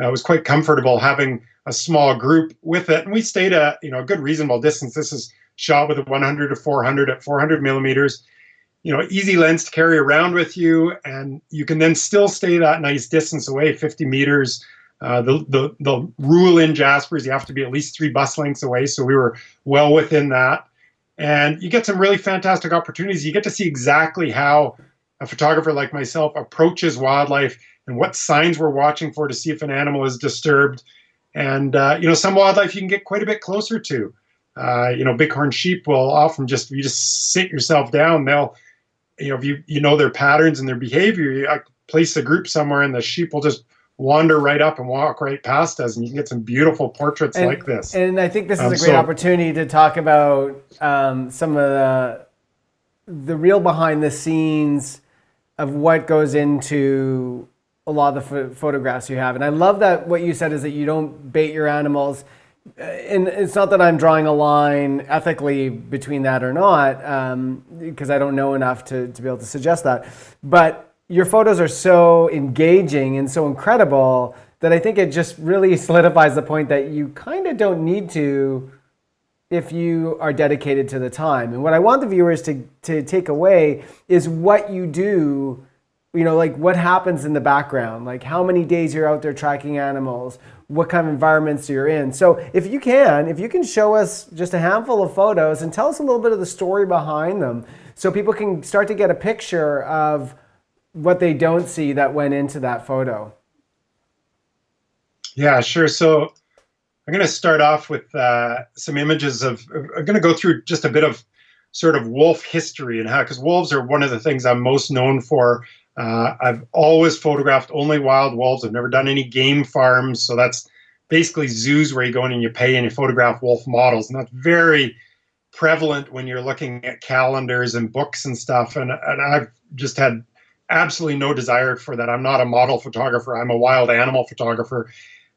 it was quite comfortable having a small group with it. And we stayed a good reasonable distance. This is shot with a 100 to 400 at 400 millimeters. Easy lens to carry around with you. And you can then still stay that nice distance away, 50 meters. The rule in Jasper is you have to be at least 3 bus lengths away. So we were well within that. And you get some really fantastic opportunities. You get to see exactly how a photographer like myself approaches wildlife and what signs we're watching for to see if an animal is disturbed. And, some wildlife you can get quite a bit closer to. Bighorn sheep will often if you just sit yourself down, they'll, if you know their patterns and their behavior, I place a group somewhere and the sheep will just wander right up and walk right past us, and you can get some beautiful portraits like this. And I think this is a great opportunity to talk about some of the real behind the scenes of what goes into a lot of the photographs you have. And I love that what you said is that you don't bait your animals. And it's not that I'm drawing a line ethically between that or not, because I don't know enough to be able to suggest that. But your photos are so engaging and so incredible that I think it just really solidifies the point that you kind of don't need to if you are dedicated to the time. And what I want the viewers to take away is what you do, like what happens in the background, like how many days you're out there tracking animals, what kind of environments you're in. So if you can show us just a handful of photos and tell us a little bit of the story behind them so people can start to get a picture of what they don't see that went into that photo. Yeah, sure. So I'm going to start off with some images I'm going to go through just a bit of sort of wolf history and how, because wolves are one of the things I'm most known for. I've always photographed only wild wolves. I've never done any game farms. So that's basically zoos where you go in and you pay and you photograph wolf models. And that's very prevalent when you're looking at calendars and books and stuff. And I've just had absolutely no desire for that. I'm not a model photographer. I'm a wild animal photographer,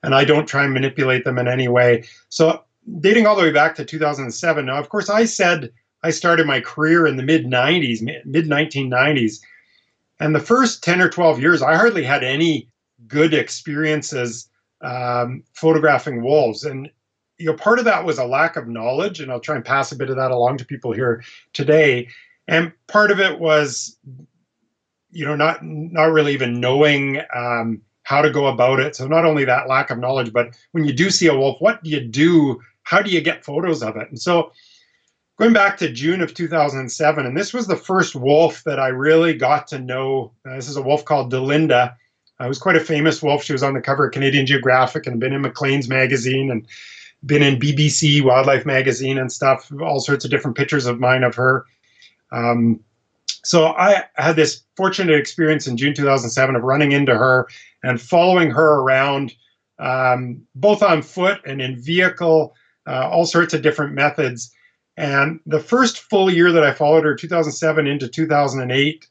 and I don't try and manipulate them in any way. So dating all the way back to 2007. Now, of course, I said I started my career in the mid-90s, mid-1990s. And the first 10 or 12 years, I hardly had any good experiences photographing wolves. And part of that was a lack of knowledge, and I'll try and pass a bit of that along to people here today. And part of it was not really even knowing how to go about it. So not only that lack of knowledge, but when you do see a wolf, what do you do? How do you get photos of it? And so going back to June of 2007, and this was the first wolf that I really got to know. This is a wolf called Delinda. It was quite a famous wolf. She was on the cover of Canadian Geographic and been in Maclean's magazine and been in BBC Wildlife magazine and stuff, all sorts of different pictures of mine of her. So I had this fortunate experience in June 2007 of running into her and following her around, both on foot and in vehicle, all sorts of different methods. And the first full year that I followed her, 2007 into 2008,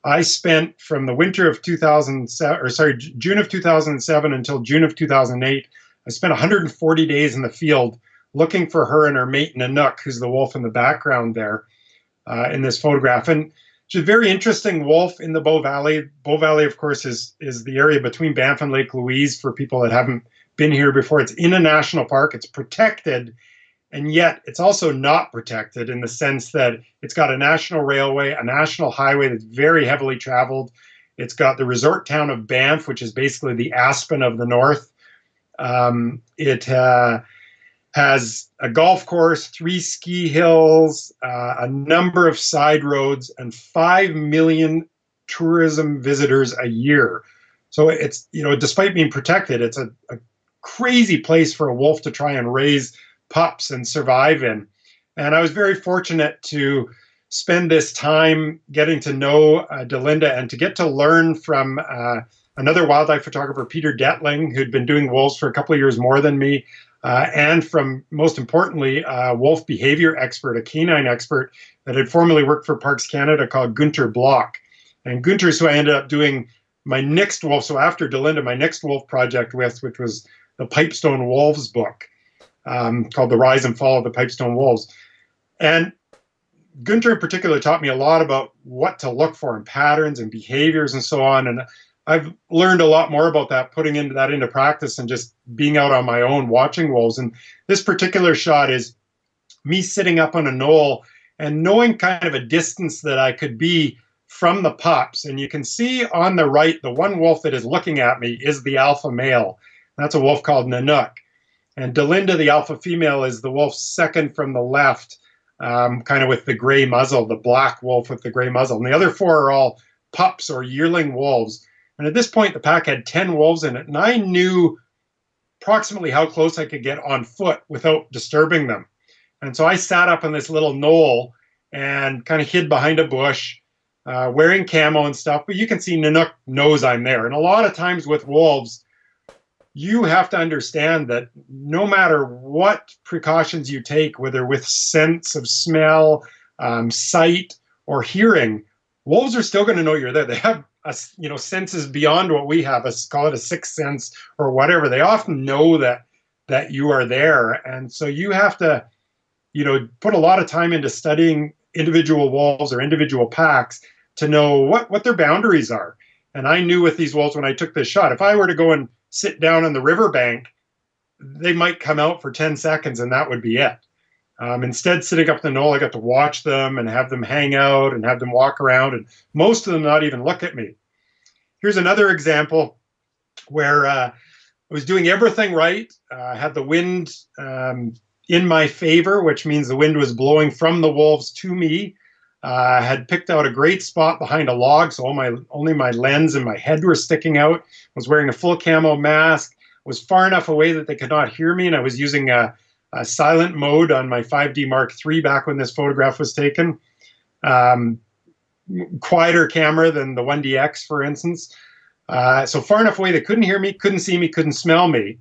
I spent from the winter of June of 2007 until June of 2008, I spent 140 days in the field looking for her and her mate Nanook, who's the wolf in the background there in this photograph. And she's a very interesting wolf in the Bow Valley. Bow Valley, of course, is the area between Banff and Lake Louise for people that haven't been here before. It's in a national park. It's protected. And yet it's also not protected in the sense that it's got a national railway, a national highway that's very heavily traveled. It's got the resort town of Banff, which is basically the Aspen of the north. It has a golf course, 3 ski hills, a number of side roads, and 5 million tourism visitors a year. So it's, despite being protected, it's a crazy place for a wolf to try and raise pups and survive in. And I was very fortunate to spend this time getting to know Delinda and to get to learn from another wildlife photographer, Peter Detling, who'd been doing wolves for a couple of years more than me, and from, most importantly, a wolf behavior expert, a canine expert that had formerly worked for Parks Canada called Gunter Block. And Gunter is who I ended up doing my next wolf, so after Delinda, my next wolf project with, which was the Pipestone Wolves book. Called The Rise and Fall of the Pipestone Wolves. And Gunter in particular taught me a lot about what to look for in patterns and behaviors and so on. And I've learned a lot more about that, putting that into practice and just being out on my own watching wolves. And this particular shot is me sitting up on a knoll and knowing kind of a distance that I could be from the pups. And you can see on the right, the one wolf that is looking at me is the alpha male. That's a wolf called Nanook. And Delinda, the alpha female, is the wolf second from the left, kind of with the gray muzzle, the black wolf with the gray muzzle. And the other 4 are all pups or yearling wolves. And at this point, the pack had 10 wolves in it. And I knew approximately how close I could get on foot without disturbing them. And so I sat up on this little knoll and kind of hid behind a bush, wearing camo and stuff. But you can see Nanook knows I'm there. And a lot of times with wolves, you have to understand that no matter what precautions you take, whether with sense of smell, sight, or hearing, wolves are still going to know you're there. They have senses beyond what we have. Call it a sixth sense or whatever. They often know that you are there, and so you have to, put a lot of time into studying individual wolves or individual packs to know what their boundaries are. And I knew with these wolves when I took this shot, if I were to go and sit down on the riverbank, they might come out for 10 seconds and that would be it. Instead, sitting up the knoll, I got to watch them and have them hang out and have them walk around, and most of them not even look at me. Here's another example where I was doing everything right. I had the wind in my favor, which means the wind was blowing from the wolves to me. I had picked out a great spot behind a log, so only my lens and my head were sticking out. I was wearing a full camo mask, was far enough away that they could not hear me, and I was using a silent mode on my 5D Mark III back when this photograph was taken. Quieter camera than the 1DX, for instance. So far enough away they couldn't hear me, couldn't see me, couldn't smell me.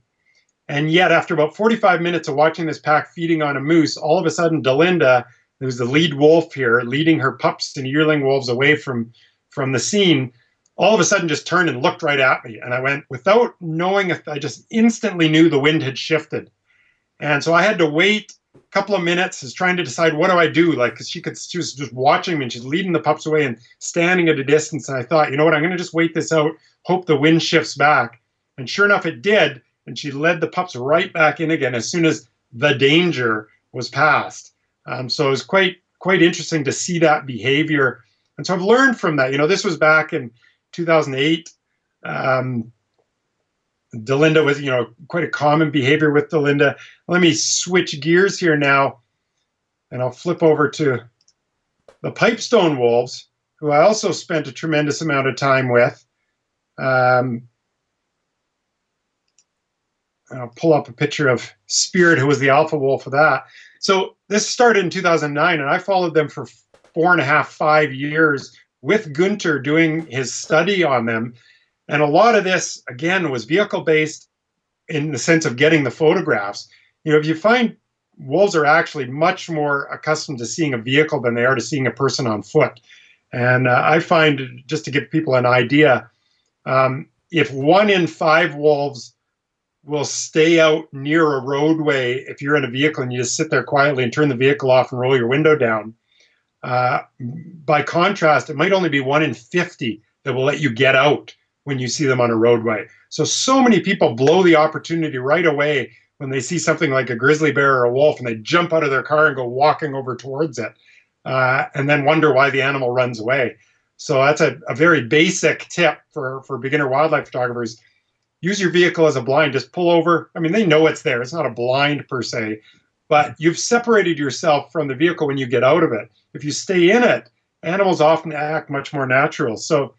And yet, after about 45 minutes of watching this pack feeding on a moose, all of a sudden Delinda, who's the lead wolf here, leading her pups and yearling wolves away from the scene, all of a sudden just turned and looked right at me. And I went, without knowing, I just instantly knew the wind had shifted. And so I had to wait a couple of minutes, is trying to decide, what do I do? Because she was just watching me, and she's leading the pups away and standing at a distance. And I thought, you know what, I'm going to just wait this out, hope the wind shifts back. And sure enough, it did. And she led the pups right back in again as soon as the danger was past. So it was quite interesting to see that behavior And so I've learned from that. This was back in 2008. Delinda was, quite a common behavior with Delinda. Let me switch gears here now, and I'll flip over to the pipestone wolves, who I also spent a tremendous amount of time with. I'll pull up a picture of Spirit, who was the alpha wolf of that. So this started in 2009, and I followed them for 4.5, 5 years with Gunter doing his study on them. And a lot of this, again, was vehicle-based in the sense of getting the photographs. If you find wolves are actually much more accustomed to seeing a vehicle than they are to seeing a person on foot. And I find, just to give people an idea, if 1 in 5 wolves will stay out near a roadway if you're in a vehicle and you just sit there quietly and turn the vehicle off and roll your window down, by contrast, it might only be 1 in 50 that will let you get out when you see them on a roadway. So many people blow the opportunity right away when they see something like a grizzly bear or a wolf, and they jump out of their car and go walking over towards it, and then wonder why the animal runs away. So that's a very basic tip for beginner wildlife photographers. Use your vehicle as a blind. Just pull over. I mean, they know it's there. It's not a blind per se, but you've separated yourself from the vehicle when you get out of it. If you stay in it, animals often act much more natural. So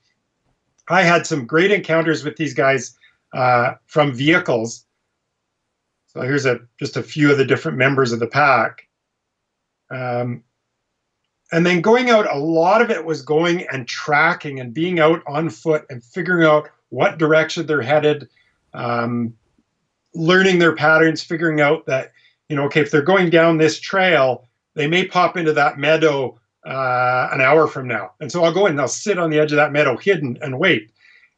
I had some great encounters with these guys from vehicles. So here's just a few of the different members of the pack. And then going out, a lot of it was going and tracking and being out on foot and figuring out what direction they're headed, learning their patterns, figuring out that, okay, if they're going down this trail, they may pop into that meadow an hour from now. And so I'll go in and I'll sit on the edge of that meadow hidden and wait.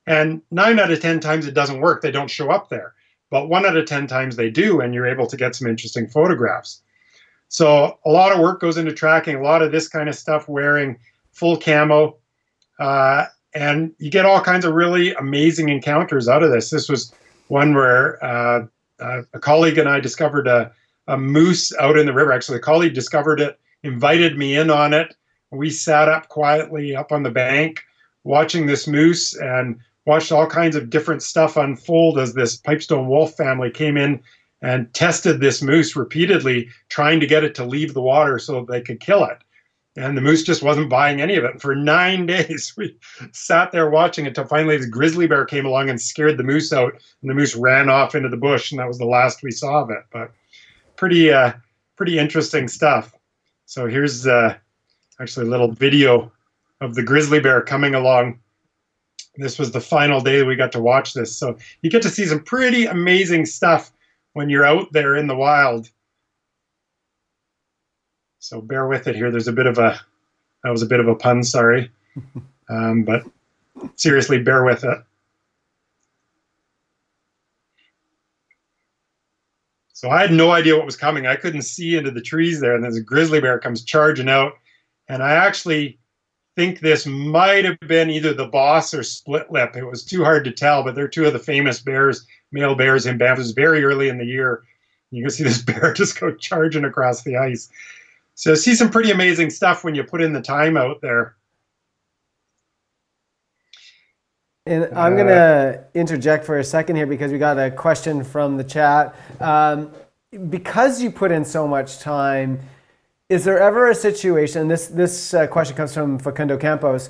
And 9 out of 10 times it doesn't work. They don't show up there. But 1 out of 10 times they do, and you're able to get some interesting photographs. So a lot of work goes into tracking, a lot of this kind of stuff, wearing full camo. And you get all kinds of really amazing encounters out of this. This was one where a colleague and I discovered a moose out in the river. Actually, a colleague discovered it, invited me in on it. We sat up quietly up on the bank watching this moose and watched all kinds of different stuff unfold as this pipestone wolf family came in and tested this moose repeatedly, trying to get it to leave the water so they could kill it. And the moose just wasn't buying any of it. And for 9 days, we sat there watching it until finally this grizzly bear came along and scared the moose out. And the moose ran off into the bush, and that was the last we saw of it. But pretty interesting stuff. So here's actually a little video of the grizzly bear coming along. This was the final day that we got to watch this. So you get to see some pretty amazing stuff when you're out there in the wild. So bear with it here. That was a bit of a pun, sorry. But seriously, bear with it. So I had no idea what was coming. I couldn't see into the trees there. And then the grizzly bear comes charging out. And I actually think this might have been either the boss or split lip. It was too hard to tell, but they're two of the famous bears, male bears in Banff. It was very early in the year. You can see this bear just go charging across the ice. So see some pretty amazing stuff when you put in the time out there. And I'm going to interject for a second here because we got a question from the chat. Because you put in so much time, is there ever a situation, this question comes from Facundo Campos,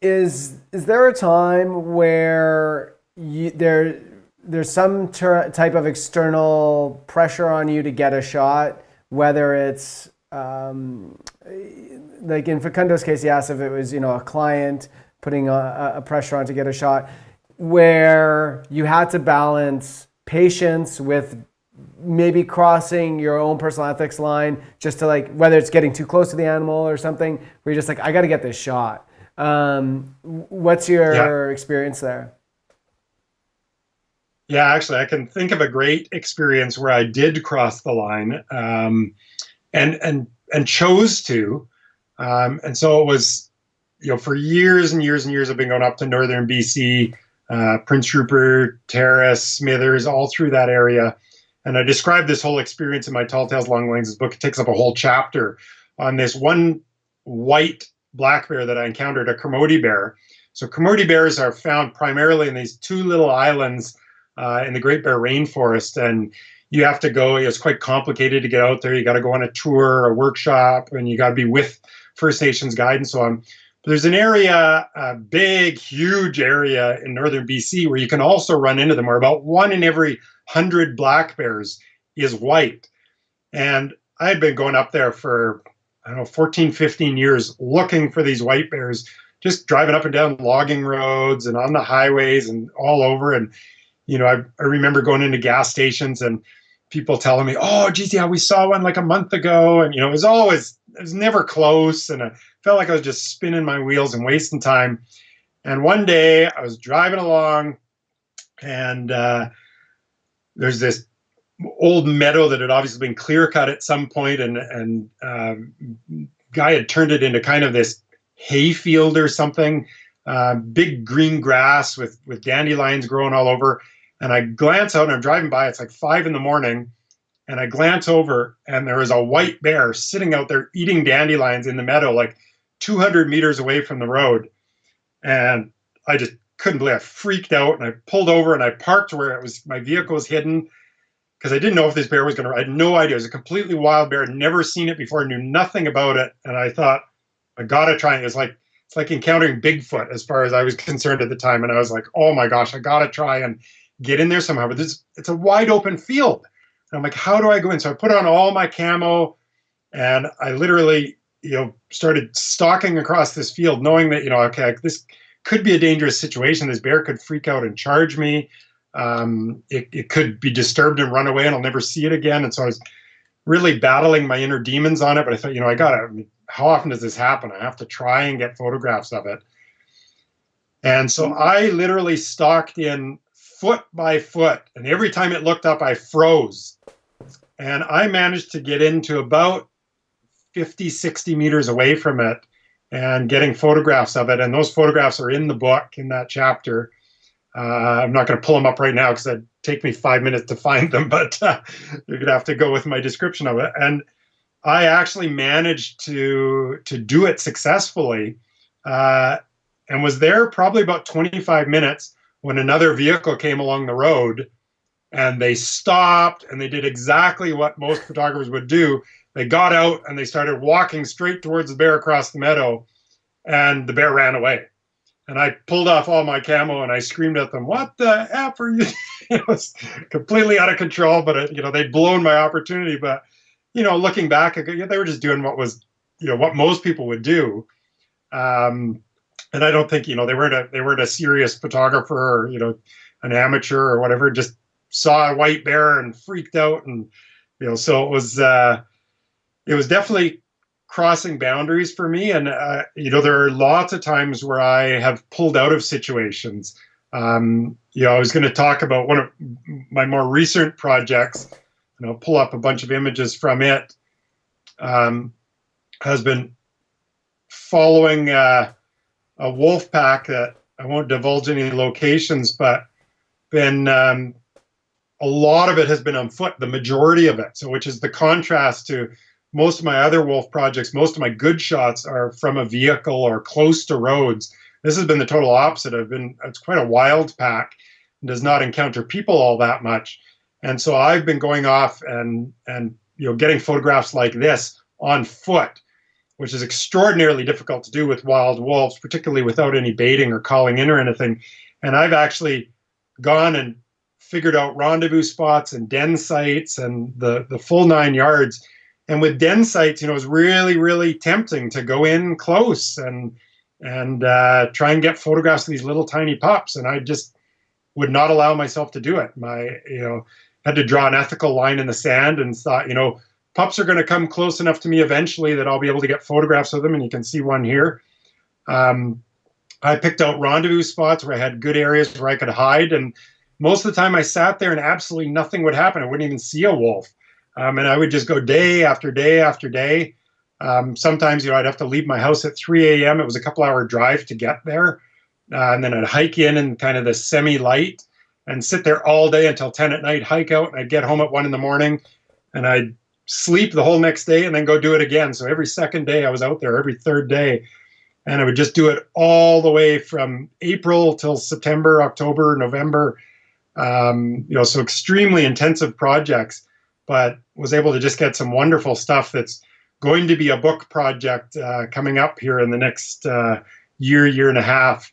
is there a time where there's some type of external pressure on you to get a shot, whether it's like in Facundo's case, he asked if it was a client putting a pressure on to get a shot, where you had to balance patience with maybe crossing your own personal ethics line, just to whether it's getting too close to the animal or something, where you're just I got to get this shot. What's your experience there? Yeah, actually, I can think of a great experience where I did cross the line and chose to. And so it was, for years and years and years, I've been going up to northern BC, Prince Rupert, Terrace, Smithers, all through that area. And I described this whole experience in my Tall Tales, Long Lenses book. It takes up a whole chapter on this one white black bear that I encountered, a Kermode bear. So Kermode bears are found primarily in these two little islands in the Great Bear Rainforest, and you have to go. It's quite complicated to get out there. You got to go on a tour, a workshop, and you got to be with First Nations guide and so on. But there's an area, a big, huge area in northern BC where you can also run into them, where about 1 in every 100 black bears is white. And I had been going up there for, I don't know, 14, 15 years looking for these white bears, just driving up and down logging roads and on the highways and all over. And, I remember going into gas stations and people telling me, oh, geez, yeah, we saw one like a month ago. And, it was never close. And I felt like I was just spinning my wheels and wasting time. And one day I was driving along and there's this old meadow that had obviously been clear cut at some point, and guy had turned it into kind of this hay field or something, big green grass with dandelions growing all over. And I glance out and I'm driving by, it's like 5 a.m, and I glance over and there is a white bear sitting out there eating dandelions in the meadow, like 200 meters away from the road. And I just couldn't believe it. I freaked out and I pulled over and I parked where my vehicle was hidden, because I didn't know if this bear was I had no idea. It was a completely wild bear, never seen it before, knew nothing about it. And I thought, I gotta try it. It's like encountering Bigfoot as far as I was concerned at the time. And I was like, oh my gosh, I gotta try and get in there somehow. But it's a wide open field. And I'm like, how do I go in? So I put on all my camo and I literally, started stalking across this field, knowing that, okay, this could be a dangerous situation. This bear could freak out and charge me. It could be disturbed and run away and I'll never see it again. And so I was really battling my inner demons on it. But I thought, how often does this happen? I have to try and get photographs of it. And so I literally stalked in foot by foot. And every time it looked up, I froze. And I managed to get into about 50, 60 meters away from it and getting photographs of it. And those photographs are in the book, in that chapter. I'm not going to pull them up right now because it'd take me 5 minutes to find them, but you're going to have to go with my description of it. And I actually managed to do it successfully and was there probably about 25 minutes when another vehicle came along the road and they stopped and they did exactly what most photographers would do. They got out and they started walking straight towards the bear across the meadow, and the bear ran away. And I pulled off all my camo and I screamed at them, "What the F are you?" It was completely out of control, but they'd blown my opportunity. But, looking back, they were just doing what was, what most people would do. And I don't think, they weren't a serious photographer or, an amateur or whatever, just saw a white bear and freaked out. And, so it was definitely crossing boundaries for me. And, there are lots of times where I have pulled out of situations. I was going to talk about one of my more recent projects, and I'll pull up a bunch of images from it, has been following a wolf pack that I won't divulge any locations, but been a lot of it has been on foot, the majority of it. So which is the contrast to most of my other wolf projects. Most of my good shots are from a vehicle or close to roads. This has been the total opposite. It's quite a wild pack and does not encounter people all that much. And so I've been going off and getting photographs like this on foot, which is extraordinarily difficult to do with wild wolves, particularly without any baiting or calling in or anything. And I've actually gone and figured out rendezvous spots and den sites and the full 9 yards. And with den sites, it was really, really tempting to go in close and try and get photographs of these little tiny pups. And I just would not allow myself to do it. Had to draw an ethical line in the sand and thought, pups are going to come close enough to me eventually that I'll be able to get photographs of them. And you can see one here. I picked out rendezvous spots where I had good areas where I could hide. And most of the time I sat there and absolutely nothing would happen. I wouldn't even see a wolf. And I would just go day after day after day. Sometimes, I'd have to leave my house at 3 a.m. It was a couple-hour drive to get there. And then I'd hike in kind of the semi-light and sit there all day until 10 at night, hike out, and I'd get home at 1 a.m. and I'd sleep the whole next day and then go do it again. So every second day I was out there, every third day. and I would just do it all the way from April till September, October, November. So extremely intensive projects, but was able to just get some wonderful stuff that's going to be a book project coming up here in the next year and a half.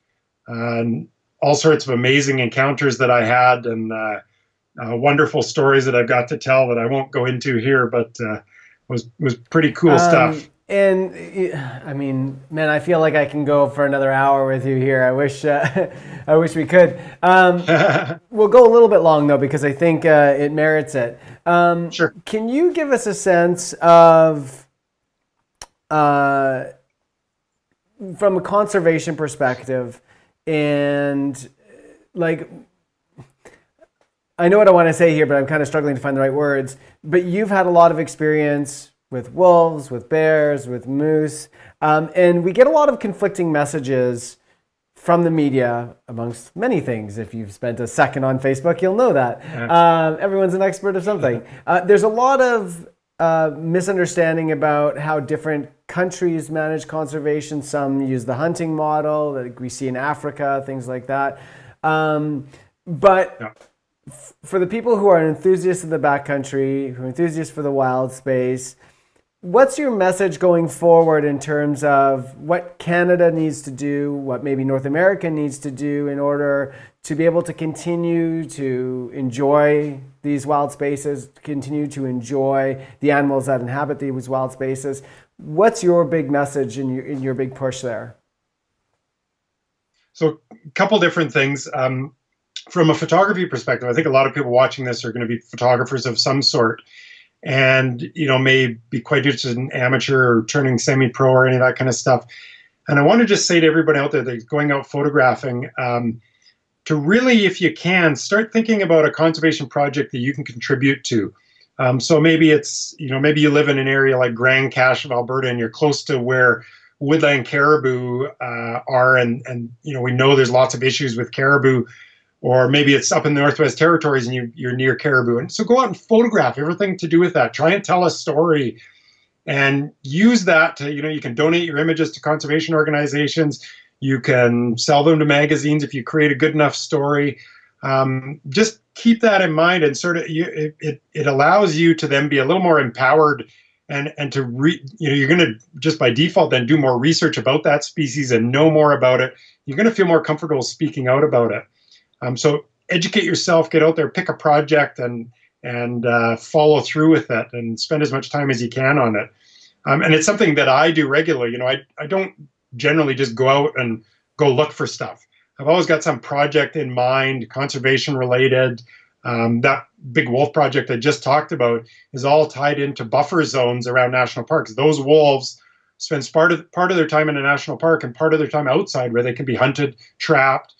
All sorts of amazing encounters that I had, and wonderful stories that I've got to tell that I won't go into here, but was pretty cool stuff. And I mean, man, I feel like I can go for another hour with you here. I wish we could. We'll go a little bit long though, because I think it merits it. Sure. Can you give us a sense of, from a conservation perspective, and like, I know what I want to say here, but I'm kind of struggling to find the right words. But you've had a lot of experience with wolves, with bears, with moose, and we get a lot of conflicting messages from the media, amongst many things. If you've spent a second on Facebook, you'll know that. Everyone's an expert of something. There's a lot of misunderstanding about how different countries manage conservation. Some use the hunting model that we see in Africa, things like that. For the people who are enthusiasts of the backcountry, who are enthusiasts for the wild space, what's your message going forward in terms of what Canada needs to do, what maybe North America needs to do in order to be able to continue to enjoy these wild spaces, to continue to enjoy the animals that inhabit these wild spaces? What's your big message in your big push there? So a couple different things. From a photography perspective, I think a lot of people watching this are going to be photographers of some sort, and may be quite interested in amateur or turning semi-pro or any of that kind of stuff. And I want to just say to everybody out there that's going out photographing, to really, if you can, start thinking about a conservation project that you can contribute to. So maybe it's, maybe you live in an area like Grand Cache of Alberta and you're close to where woodland caribou are, and we know there's lots of issues with caribou. Or maybe it's up in the Northwest Territories and you're near caribou. And so go out and photograph everything to do with that. Try and tell a story and use that to, you can donate your images to conservation organizations. You can sell them to magazines if you create a good enough story. Just keep that in mind, and sort of it allows you to then be a little more empowered and to you're going to just by default then do more research about that species and know more about it. You're going to feel more comfortable speaking out about it. So educate yourself, get out there, pick a project, and follow through with it, and spend as much time as you can on it. And it's something that I do regularly. I don't generally just go out and go look for stuff. I've always got some project in mind, conservation related. That big wolf project I just talked about is all tied into buffer zones around national parks. Those wolves spend part of their time in a national park and part of their time outside, where they can be hunted, trapped,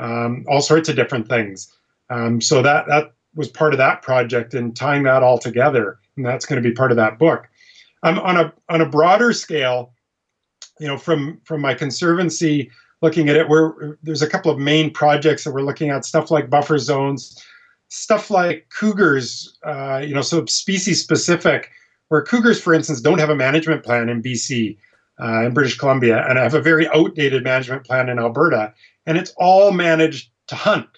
all sorts of different things. So that was part of that project, and tying that all together, and that's going to be part of that book. On a broader scale, from my conservancy, looking at it, there's a couple of main projects that we're looking at, stuff like buffer zones, stuff like cougars, so species specific, where cougars, for instance, don't have a management plan in BC, in British Columbia, and have a very outdated management plan in Alberta. And it's all managed to hunt.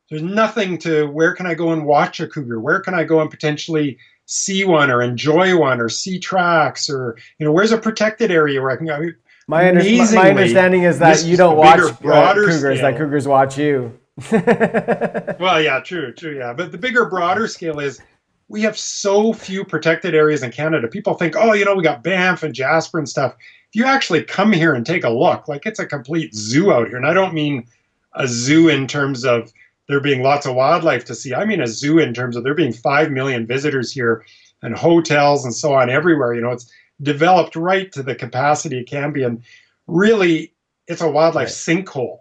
There's nothing to, where can I go and watch a cougar? Where can I go and potentially see one or enjoy one or see tracks? Or, where's a protected area where I can go? My understanding is that you don't watch cougars, scale. That cougars watch you. Well, yeah, true, yeah. But the bigger, broader scale is we have so few protected areas in Canada. People think, we got Banff and Jasper and stuff. If you actually come here and take a look, like, it's a complete zoo out here. And I don't mean a zoo in terms of there being lots of wildlife to see. I mean a zoo in terms of there being 5 million visitors here and hotels and so on everywhere. It's developed right to the capacity it can be. And really, it's a wildlife sinkhole.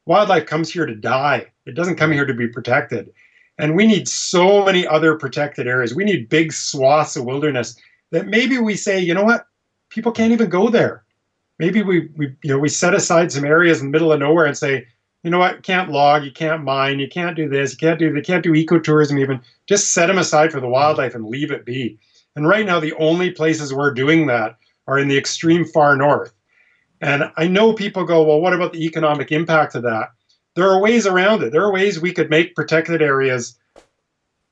Wildlife comes here to die. It doesn't come here to be protected. And we need so many other protected areas. We need big swaths of wilderness that maybe we say, you know what? People can't even go there. Maybe we set aside some areas in the middle of nowhere and say, you know what, you can't log, you can't mine, you can't do this, they can't do ecotourism even. Just set them aside for the wildlife and leave it be. And right now, the only places we're doing that are in the extreme far north. And I know people go, well, what about the economic impact of that? There are ways around it. There are ways we could make protected areas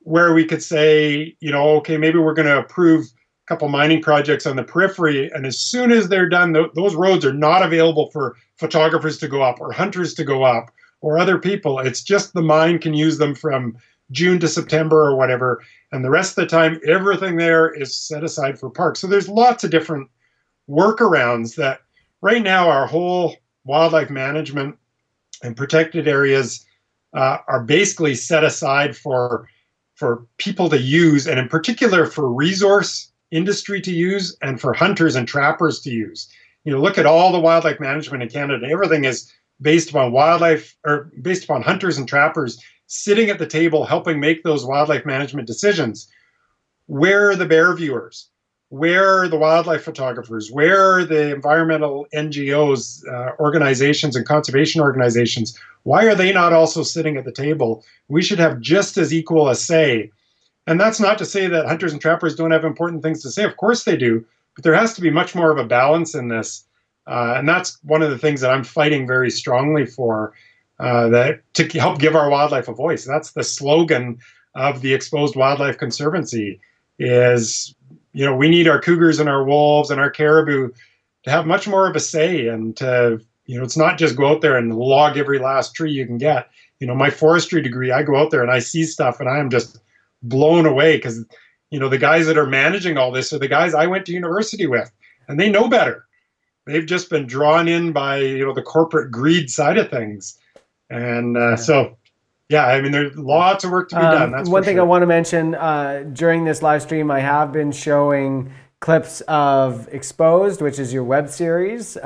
where we could say, okay, maybe we're going to approve a couple mining projects on the periphery, and as soon as they're done, those roads are not available for photographers to go up or hunters to go up or other people. It's just the mine can use them from June to September or whatever, and the rest of the time, everything there is set aside for parks. So there's lots of different workarounds that right now our whole wildlife management and protected areas are basically set aside for people to use, and in particular for resource industry to use and for hunters and trappers to use. Look at all the wildlife management in Canada. Everything is based upon wildlife, or based upon hunters and trappers sitting at the table helping make those wildlife management decisions. Where are the bear viewers? Where are the wildlife photographers? Where are the environmental NGOs, organizations and conservation organizations? Why are they not also sitting at the table? We should have just as equal a say. And that's not to say that hunters and trappers don't have important things to say. Of course they do, but there has to be much more of a balance in this. And that's one of the things that I'm fighting very strongly for, that to help give our wildlife a voice. That's the slogan of the Exposed Wildlife Conservancy is, we need our cougars and our wolves and our caribou to have much more of a say, and to, it's not just go out there and log every last tree you can get. My forestry degree, I go out there and I see stuff and I am just blown away because, the guys that are managing all this are the guys I went to university with, and they know better. They've just been drawn in by, the corporate greed side of things. And so, yeah, I mean, there's lots of work to be done. That's one thing sure. I want to mention, during this live stream, I have been showing clips of Exposed, which is your web series,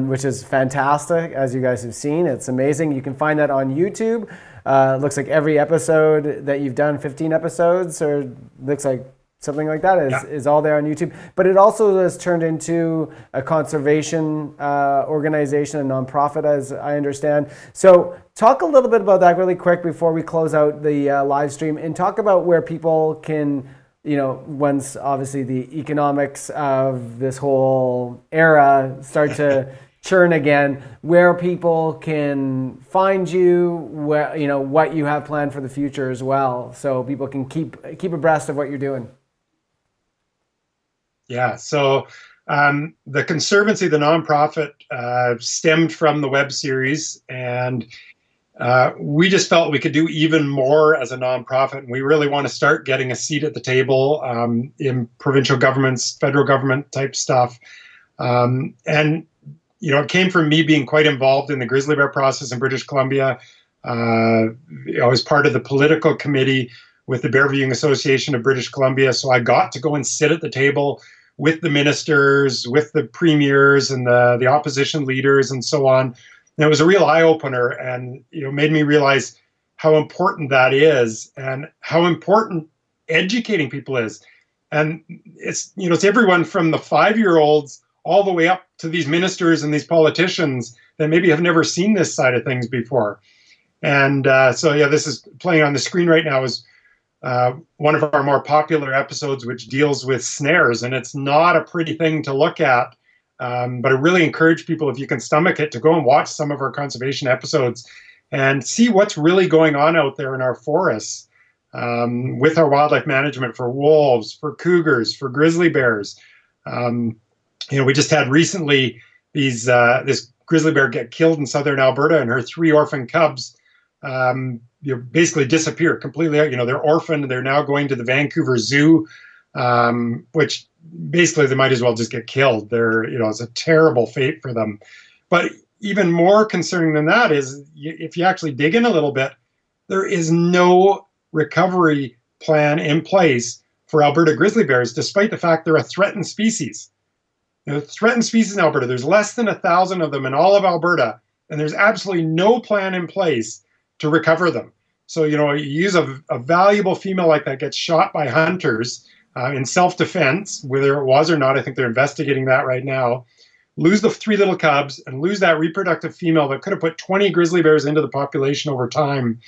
which is fantastic, as you guys have seen. It's amazing. You can find that on YouTube. Looks like every episode that you've done, 15 episodes, or looks like something like that, is all there on YouTube. But it also has turned into a conservation organization, a nonprofit, as I understand. So talk a little bit about that really quick before we close out the live stream, and talk about where people can, once obviously the economics of this whole era start to churn again, where people can find you, where, what you have planned for the future as well, so people can keep abreast of what you're doing. Yeah, so the Conservancy, the nonprofit, stemmed from the web series, and we just felt we could do even more as a nonprofit, and we really want to start getting a seat at the table in provincial governments, federal government type stuff. And it came from me being quite involved in the grizzly bear process in British Columbia. I was part of the political committee with the Bear Viewing Association of British Columbia, so I got to go and sit at the table with the ministers, with the premiers and the opposition leaders and so on. And it was a real eye-opener, and made me realize how important that is and how important educating people is. And it's everyone from the 5-year-olds all the way up to these ministers and these politicians that maybe have never seen this side of things before. And so this is playing on the screen right now, is one of our more popular episodes, which deals with snares, and it's not a pretty thing to look at. But I really encourage people, if you can stomach it, to go and watch some of our conservation episodes and see what's really going on out there in our forests, with our wildlife management for wolves, for cougars, for grizzly bears. We just had recently this grizzly bear get killed in southern Alberta, and her 3 orphan cubs basically disappear completely. They're orphaned. They're now going to the Vancouver Zoo, which basically they might as well just get killed. It's a terrible fate for them. But even more concerning than that is, if you actually dig in a little bit, there is no recovery plan in place for Alberta grizzly bears, despite the fact they're a threatened species. Threatened species in Alberta, there's less than 1,000 of them in all of Alberta, and there's absolutely no plan in place to recover them. So, you use a valuable female like that, gets shot by hunters in self-defense, whether it was or not, I think they're investigating that right now, lose the 3 little cubs and lose that reproductive female that could have put 20 grizzly bears into the population over time.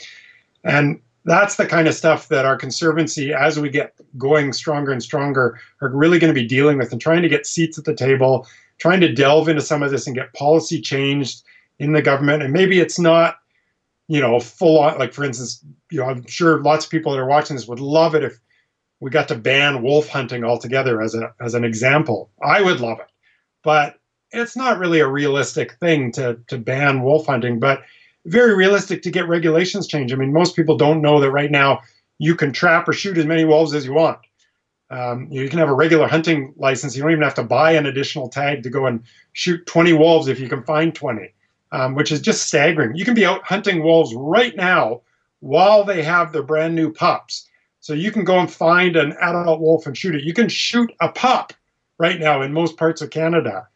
And that's the kind of stuff that our Conservancy, as we get going stronger and stronger, are really going to be dealing with, and trying to get seats at the table, trying to delve into some of this and get policy changed in the government. And maybe it's not, full on, like for instance, I'm sure lots of people that are watching this would love it if we got to ban wolf hunting altogether as an example. I would love it, but it's not really a realistic thing to ban wolf hunting, but very realistic to get regulations changed. I mean, most people don't know that right now you can trap or shoot as many wolves as you want. You can have a regular hunting license. You don't even have to buy an additional tag to go and shoot 20 wolves if you can find 20, which is just staggering. You can be out hunting wolves right now while they have their brand new pups. So you can go and find an adult wolf and shoot it. You can shoot a pup right now in most parts of Canada,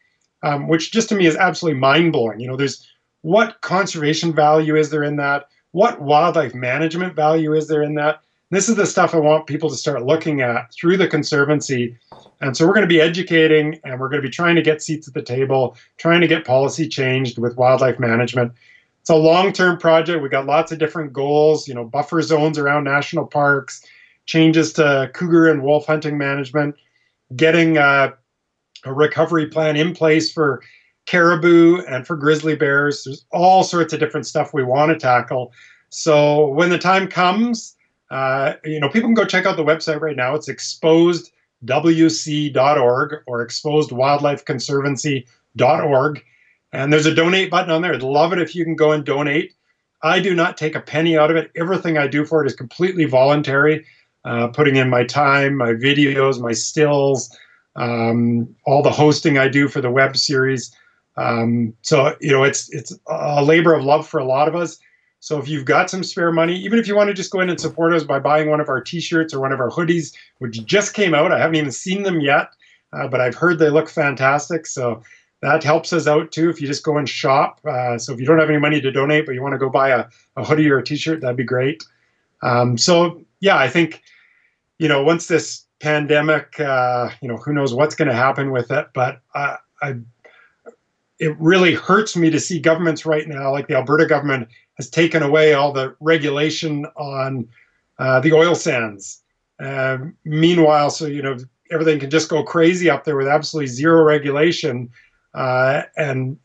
which just to me is absolutely mind-blowing. There's what conservation value is there in that? What wildlife management value is there in that? This is the stuff I want people to start looking at through the Conservancy. And so we're going to be educating, and we're going to be trying to get seats at the table, trying to get policy changed with wildlife management. It's a long-term project. We've got lots of different goals, buffer zones around national parks, changes to cougar and wolf hunting management, getting a recovery plan in place for caribou and for grizzly bears. There's all sorts of different stuff we want to tackle. So when the time comes, people can go check out the website right now. It's exposedwc.org or exposedwildlifeconservancy.org. And there's a donate button on there. I'd love it if you can go and donate. I do not take a penny out of it. Everything I do for it is completely voluntary. Putting in my time, my videos, my stills, all the hosting I do for the web series. So it's a labor of love for a lot of us. So if you've got some spare money, even if you want to just go in and support us by buying one of our t-shirts or one of our hoodies, which just came out. I haven't even seen them yet, but I've heard they look fantastic. So that helps us out too if you just go and shop. So if you don't have any money to donate, but you want to go buy a hoodie or a t-shirt, that'd be great. So yeah, I think, once this pandemic, who knows what's going to happen with it, but it really hurts me to see governments right now, like the Alberta government, has taken away all the regulation on the oil sands. Meanwhile, so everything can just go crazy up there with absolutely zero regulation, and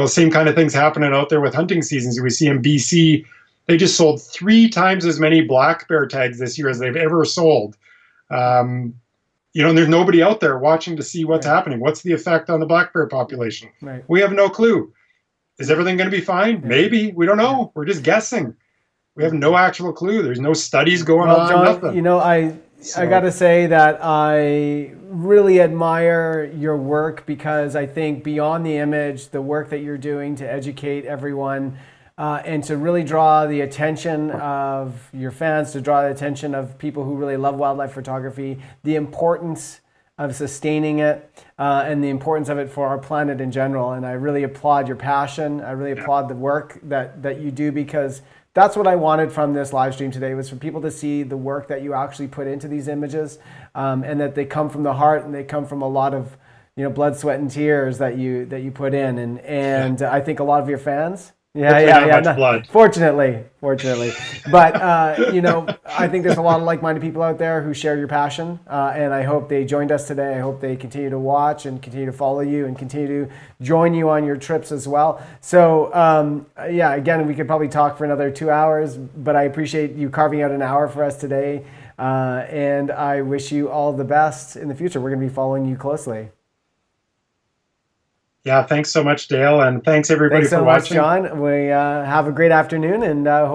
same kind of things happening out there with hunting seasons. We see in BC, they just sold 3 times as many black bear tags this year as they've ever sold. And there's nobody out there watching to see what's happening. What's the effect on the black bear population? Right. We have no clue. Is everything going to be fine? Maybe. We don't know. We're just guessing. We have no actual clue. There's no studies going on. John, nothing. I got to say that I really admire your work, because I think beyond the image, the work that you're doing to educate everyone and to really draw the attention of your fans, to draw the attention of people who really love wildlife photography, the importance of sustaining it, and the importance of it for our planet in general. And I really applaud your passion. I really applaud the work that you do, because that's what I wanted from this live stream today, was for people to see the work that you actually put into these images, and that they come from the heart, and they come from a lot of blood, sweat, and tears that you put in. And I think a lot of your fans, blood. Fortunately. But, I think there's a lot of like-minded people out there who share your passion. And I hope they joined us today. I hope they continue to watch and continue to follow you and continue to join you on your trips as well. So, again, we could probably talk for another 2 hours, but I appreciate you carving out an hour for us today. And I wish you all the best in the future. We're going to be following you closely. Yeah, thanks so much, Dale, and thanks everybody for watching. Thanks so much, John. We have a great afternoon, and